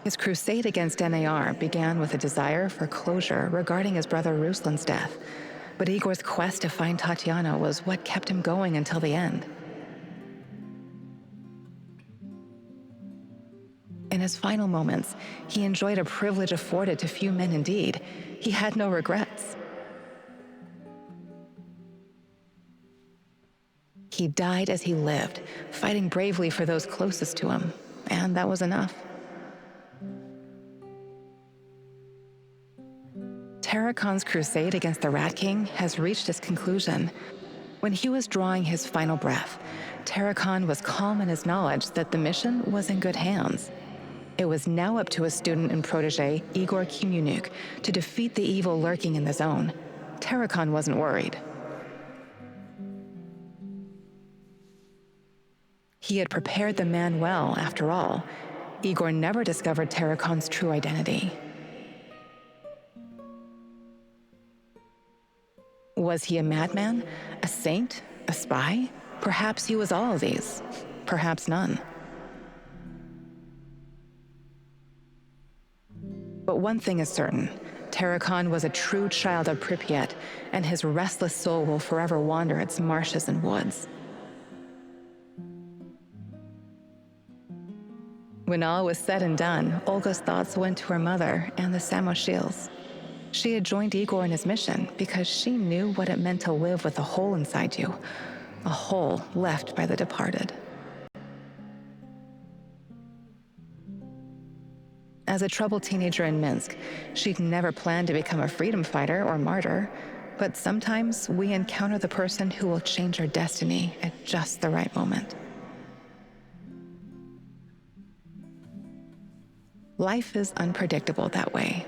His crusade against NAR began with a desire for closure regarding his brother Ruslan's death, but Igor's quest to find Tatiana was what kept him going until the end. In his final moments, he enjoyed a privilege afforded to few men indeed. He had no regrets. He died as he lived, fighting bravely for those closest to him, and that was enough. Tarakon's crusade against the Rat King has reached its conclusion. When he was drawing his final breath, Tarakon was calm in his knowledge that the mission was in good hands. It was now up to his student and protege, Igor Kimunuk, to defeat the evil lurking in the zone. Terracon wasn't worried. He had prepared the man well, after all. Igor never discovered Terracon's true identity. Was he a madman? A saint? A spy? Perhaps he was all of these. Perhaps none. But one thing is certain. Terracon was a true child of Pripyat, and his restless soul will forever wander its marshes and woods. When all was said and done, Olga's thoughts went to her mother and the Samoshils. She had joined Igor in his mission because she knew what it meant to live with a hole inside you, a hole left by the departed. As a troubled teenager in Minsk, she'd never planned to become a freedom fighter or martyr, but sometimes we encounter the person who will change our destiny at just the right moment. Life is unpredictable that way.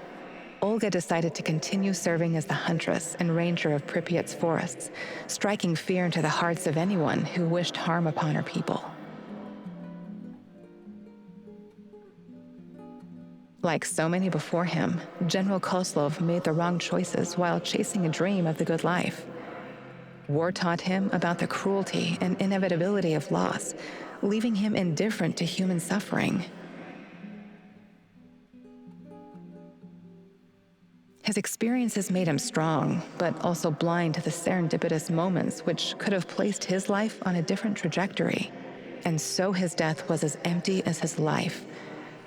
Olga decided to continue serving as the huntress and ranger of Pripyat's forests, striking fear into the hearts of anyone who wished harm upon her people. Like so many before him, General Kozlov made the wrong choices while chasing a dream of the good life. War taught him about the cruelty and inevitability of loss, leaving him indifferent to human suffering. His experiences made him strong, but also blind to the serendipitous moments which could have placed his life on a different trajectory. And so his death was as empty as his life.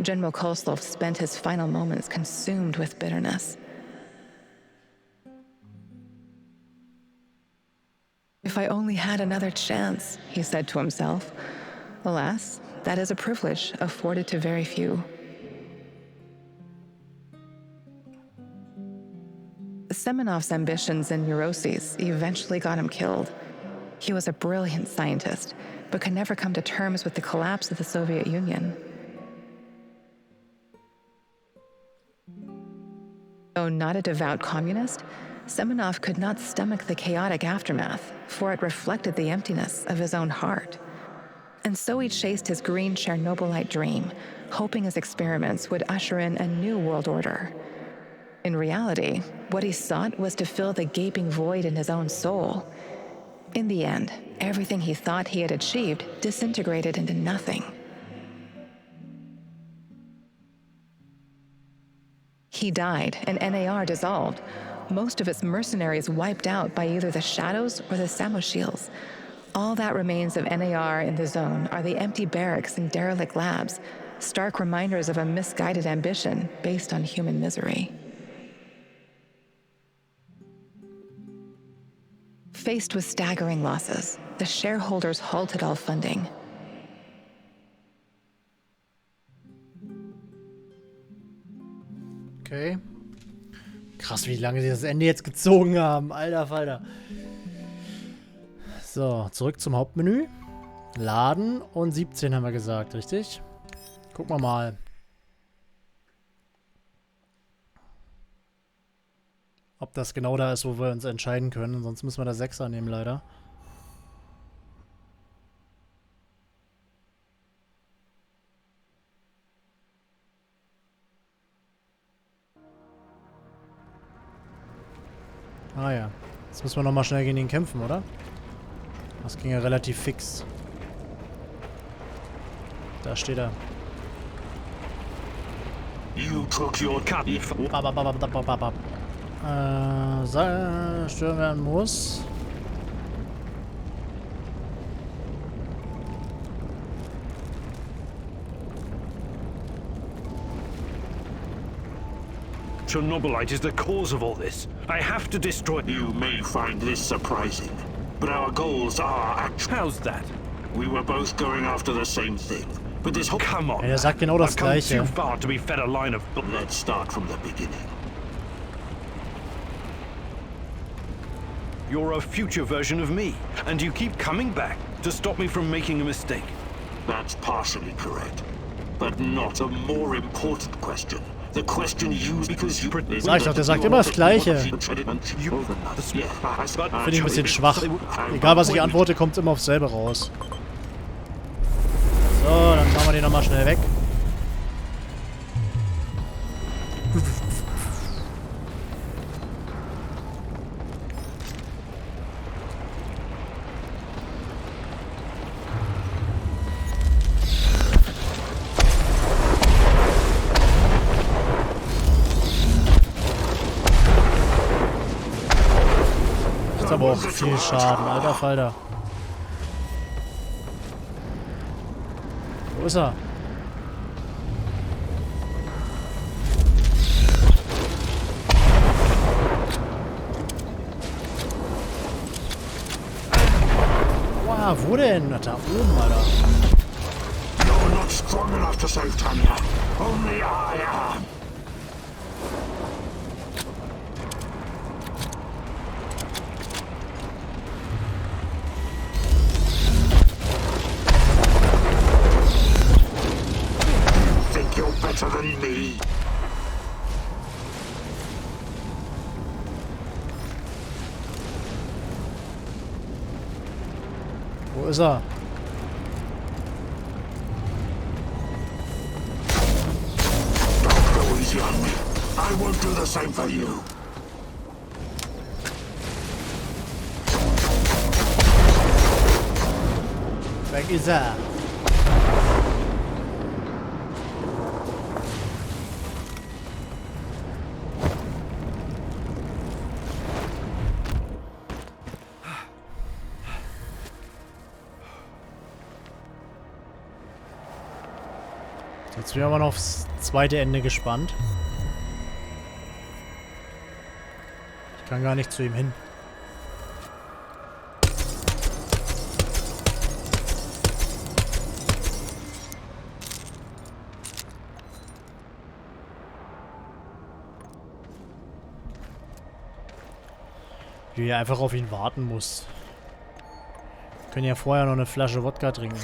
General Kozlov spent his final moments consumed with bitterness. If I only had another chance, he said to himself. Alas, that is a privilege afforded to very few. Semenov's ambitions and neuroses eventually got him killed. He was a brilliant scientist, but could never come to terms with the collapse of the Soviet Union. Though not a devout communist, Semenov could not stomach the chaotic aftermath, for it reflected the emptiness of his own heart. And so he chased his green Chernobylite dream, hoping his experiments would usher in a new world order. In reality, what he sought was to fill the gaping void in his own soul. In the end, everything he thought he had achieved disintegrated into nothing. He died, and NAR dissolved, most of its mercenaries wiped out by either the Shadows or the Samoshils. All that remains of NAR in the zone are the empty barracks and derelict labs, stark reminders of a misguided ambition based on human misery. Faced with staggering losses, the shareholders halted all funding. Okay. Krass, wie lange sie das Ende jetzt gezogen haben. Alter Falter. So, zurück zum Hauptmenü. Laden und 17 haben wir gesagt, richtig? Gucken wir mal. Ob das genau da ist, wo wir uns entscheiden können. Sonst müssen wir da 6er nehmen, leider. Ah ja. Jetzt müssen wir nochmal schnell gegen ihn kämpfen, oder? Das ging ja relativ fix. Da steht er. You took your cut. Stören werden muss. Chernobylite is the cause of all this. I have to destroy... You may find this surprising, but our goals are actually... How's that? We were both going after the same thing, but this whole... Come on. Er sagt genau das I've come Gleiche. too far to be fed a line of... Let's start from the beginning. You're a future version of me, and you keep coming back to stop me from making a mistake. That's partially correct. But not a more important question. The question you because you Sag ich doch, der sagt immer das Gleiche. Finde ich ein bisschen schwach. Egal was ich antworte, kommt immer aufs selbe raus. So, dann machen wir den nochmal schnell weg. Aber auch viel Schaden, alter Falter. Wo ist er? Wow, wo denn? Da oben, Alter. You're not strong enough to save Tanya. Only I am. Better than me. Wo ist er? Don't go easy on me. I won't do the same for you. Weg ist er. Jetzt bin ich aber noch aufs zweite Ende gespannt. Ich kann gar nicht zu ihm hin. Wie er einfach auf ihn warten muss. Wir können ja vorher noch eine Flasche Wodka trinken.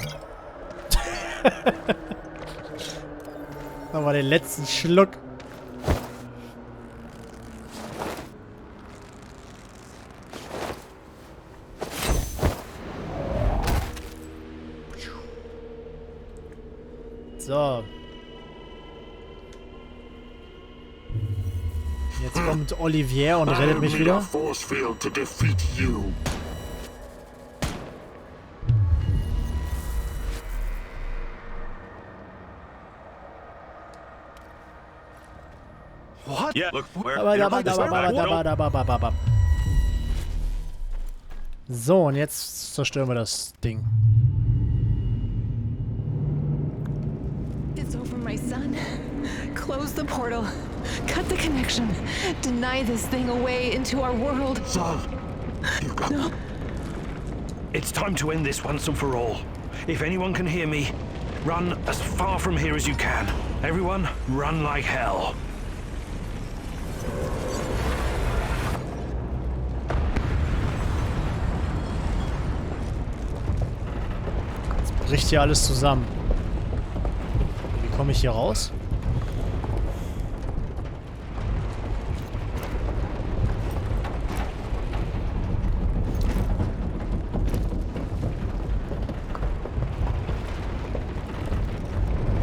Nochmal den letzten Schluck. So. Jetzt kommt Olivier und rettet mich wieder. What? Yeah, look where. So, und jetzt zerstören wir das Ding. It's over, my son. Close the portal. Cut the connection. Deny this thing away into our world. Son, you got no. It's time to end this once and for all. If anyone can hear me, run as far from here as you can. Everyone, run like hell. Bricht hier alles zusammen. Wie komme ich hier raus?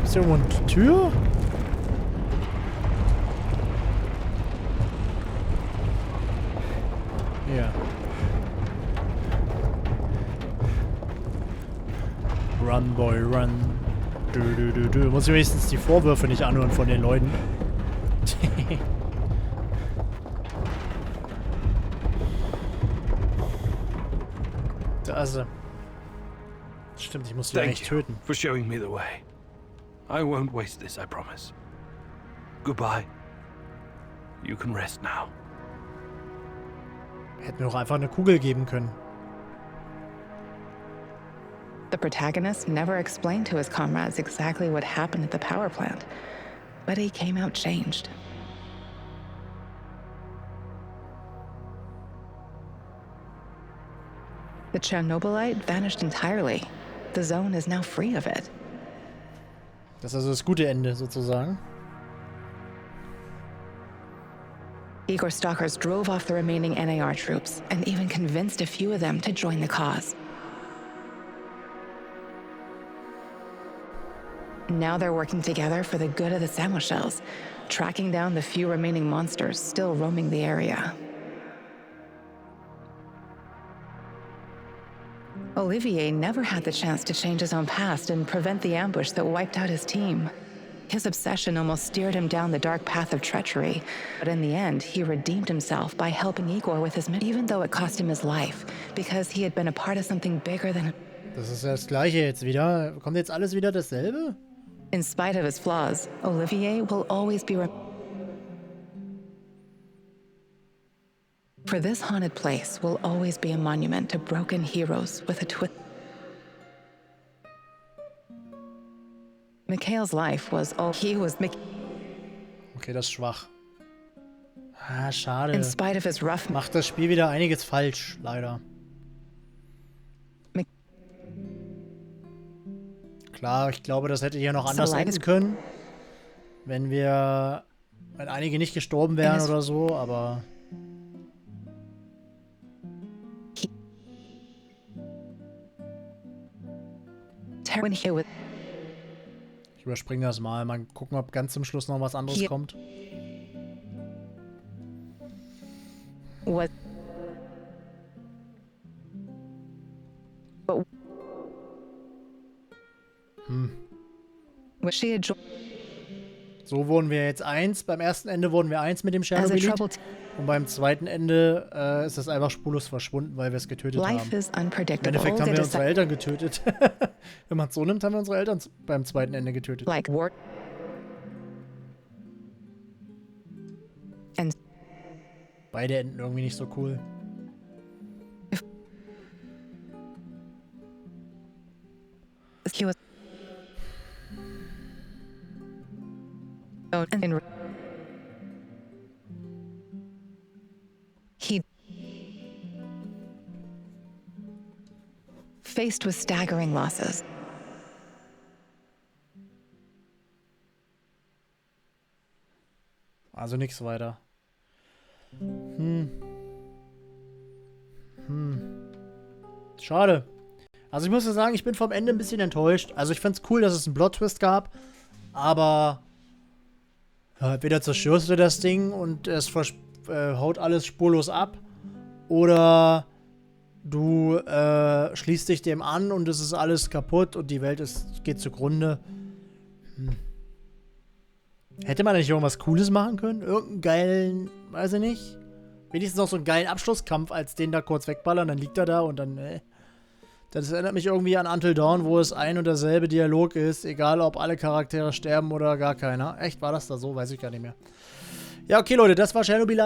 Ist hier irgendwo eine Tür? Ja. Run, boy, run. Muss ich wenigstens die Vorwürfe nicht anhören von den Leuten. Also. Stimmt, ich muss die eigentlich töten. For showing me the way. I won't waste this, I promise. Goodbye. You can rest now. Hätten mir auch einfach eine Kugel geben können. The protagonist never explained to his comrades exactly what happened at the power plant, but he came out changed. The Chernobylite vanished entirely. The zone is now free of it. Das ist also das gute Ende, sozusagen. Igor stalkers drove off the remaining NAR troops and even convinced a few of them to join the cause. Now they're working together for the good of the Samoshels, tracking down the few remaining monsters still roaming the area. Olivier never had the chance to change his own past and prevent the ambush that wiped out his team. His obsession almost steered him down the dark path of treachery, but in the end, he redeemed himself by helping Igor with his mission, even though it cost him his life, because he had been a part of something bigger than... Das ist ja das Gleiche jetzt wieder. Kommt jetzt alles wieder dasselbe? In spite of his flaws, Olivier will always be... For this haunted place will always be a monument to broken heroes with a twist. Mikhail's life was all he was. Okay, das ist schwach. Ah, schade. In spite of his rough... Macht das Spiel wieder einiges falsch, leider. Klar, ich glaube, das hätte hier noch anders enden können. Wenn einige nicht gestorben wären oder so, aber... Ich überspringe das mal. Mal gucken, ob ganz zum Schluss noch was anderes kommt. What? So wurden wir jetzt 1. Beim ersten Ende wurden wir 1 mit dem Shadow Elite. Und beim zweiten Ende ist es einfach spurlos verschwunden, weil wir es getötet haben. Im Endeffekt haben wir unsere Eltern getötet. Wenn man es so nimmt, haben wir unsere Eltern beim zweiten Ende getötet. Beide enden irgendwie nicht so cool. He faced with staggering losses. Also nichts weiter. Schade. Also ich muss ja sagen, ich bin vom Ende ein bisschen enttäuscht. Also ich find's cool, dass es einen Plot-Twist gab, aber entweder zerstörst du das Ding und es haut alles spurlos ab, oder du schließt dich dem an und es ist alles kaputt und die Welt geht zugrunde. Hätte man nicht irgendwas Cooles machen können? Irgendeinen geilen, weiß ich nicht. Wenigstens noch so einen geilen Abschlusskampf, als den da kurz wegballern, dann liegt er da und dann, Das erinnert mich irgendwie an Until Dawn, wo es ein und derselbe Dialog ist, egal ob alle Charaktere sterben oder gar keiner. Echt, war das da so? Weiß ich gar nicht mehr. Ja, okay, Leute, das war Chernobyl.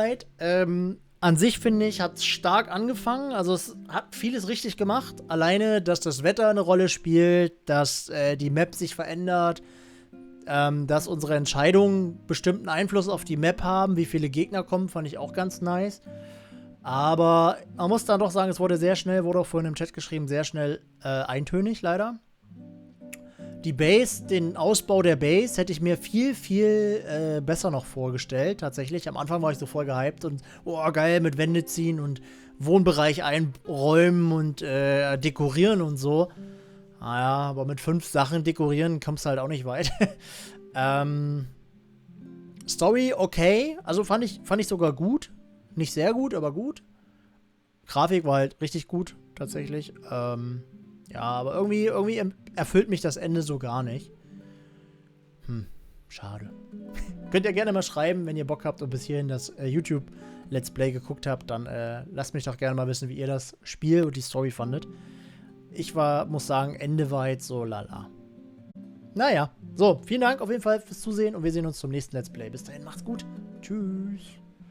An sich, finde ich, hat es stark angefangen. Also es hat vieles richtig gemacht. Alleine, dass das Wetter eine Rolle spielt, dass die Map sich verändert, dass unsere Entscheidungen bestimmten Einfluss auf die Map haben. Wie viele Gegner kommen, fand ich auch ganz nice. Aber man muss dann doch sagen, es wurde auch vorhin im Chat geschrieben, sehr schnell eintönig, leider. Die Base, den Ausbau der Base hätte ich mir viel, viel besser noch vorgestellt, tatsächlich. Am Anfang war ich so voll gehypt und, oh geil, mit Wände ziehen und Wohnbereich einräumen und dekorieren und so. Naja, aber mit 5 Sachen dekorieren kommst du halt auch nicht weit. Story okay, also fand ich sogar gut. Nicht sehr gut, aber gut. Grafik war halt richtig gut, tatsächlich. Ja, aber irgendwie erfüllt mich das Ende so gar nicht. Schade. Könnt ihr gerne mal schreiben, wenn ihr Bock habt und bis hierhin das YouTube-Let's Play geguckt habt, dann lasst mich doch gerne mal wissen, wie ihr das Spiel und die Story fandet. Ich muss sagen, Ende war jetzt so lala. Naja, so, vielen Dank auf jeden Fall fürs Zusehen und wir sehen uns zum nächsten Let's Play. Bis dahin, macht's gut. Tschüss.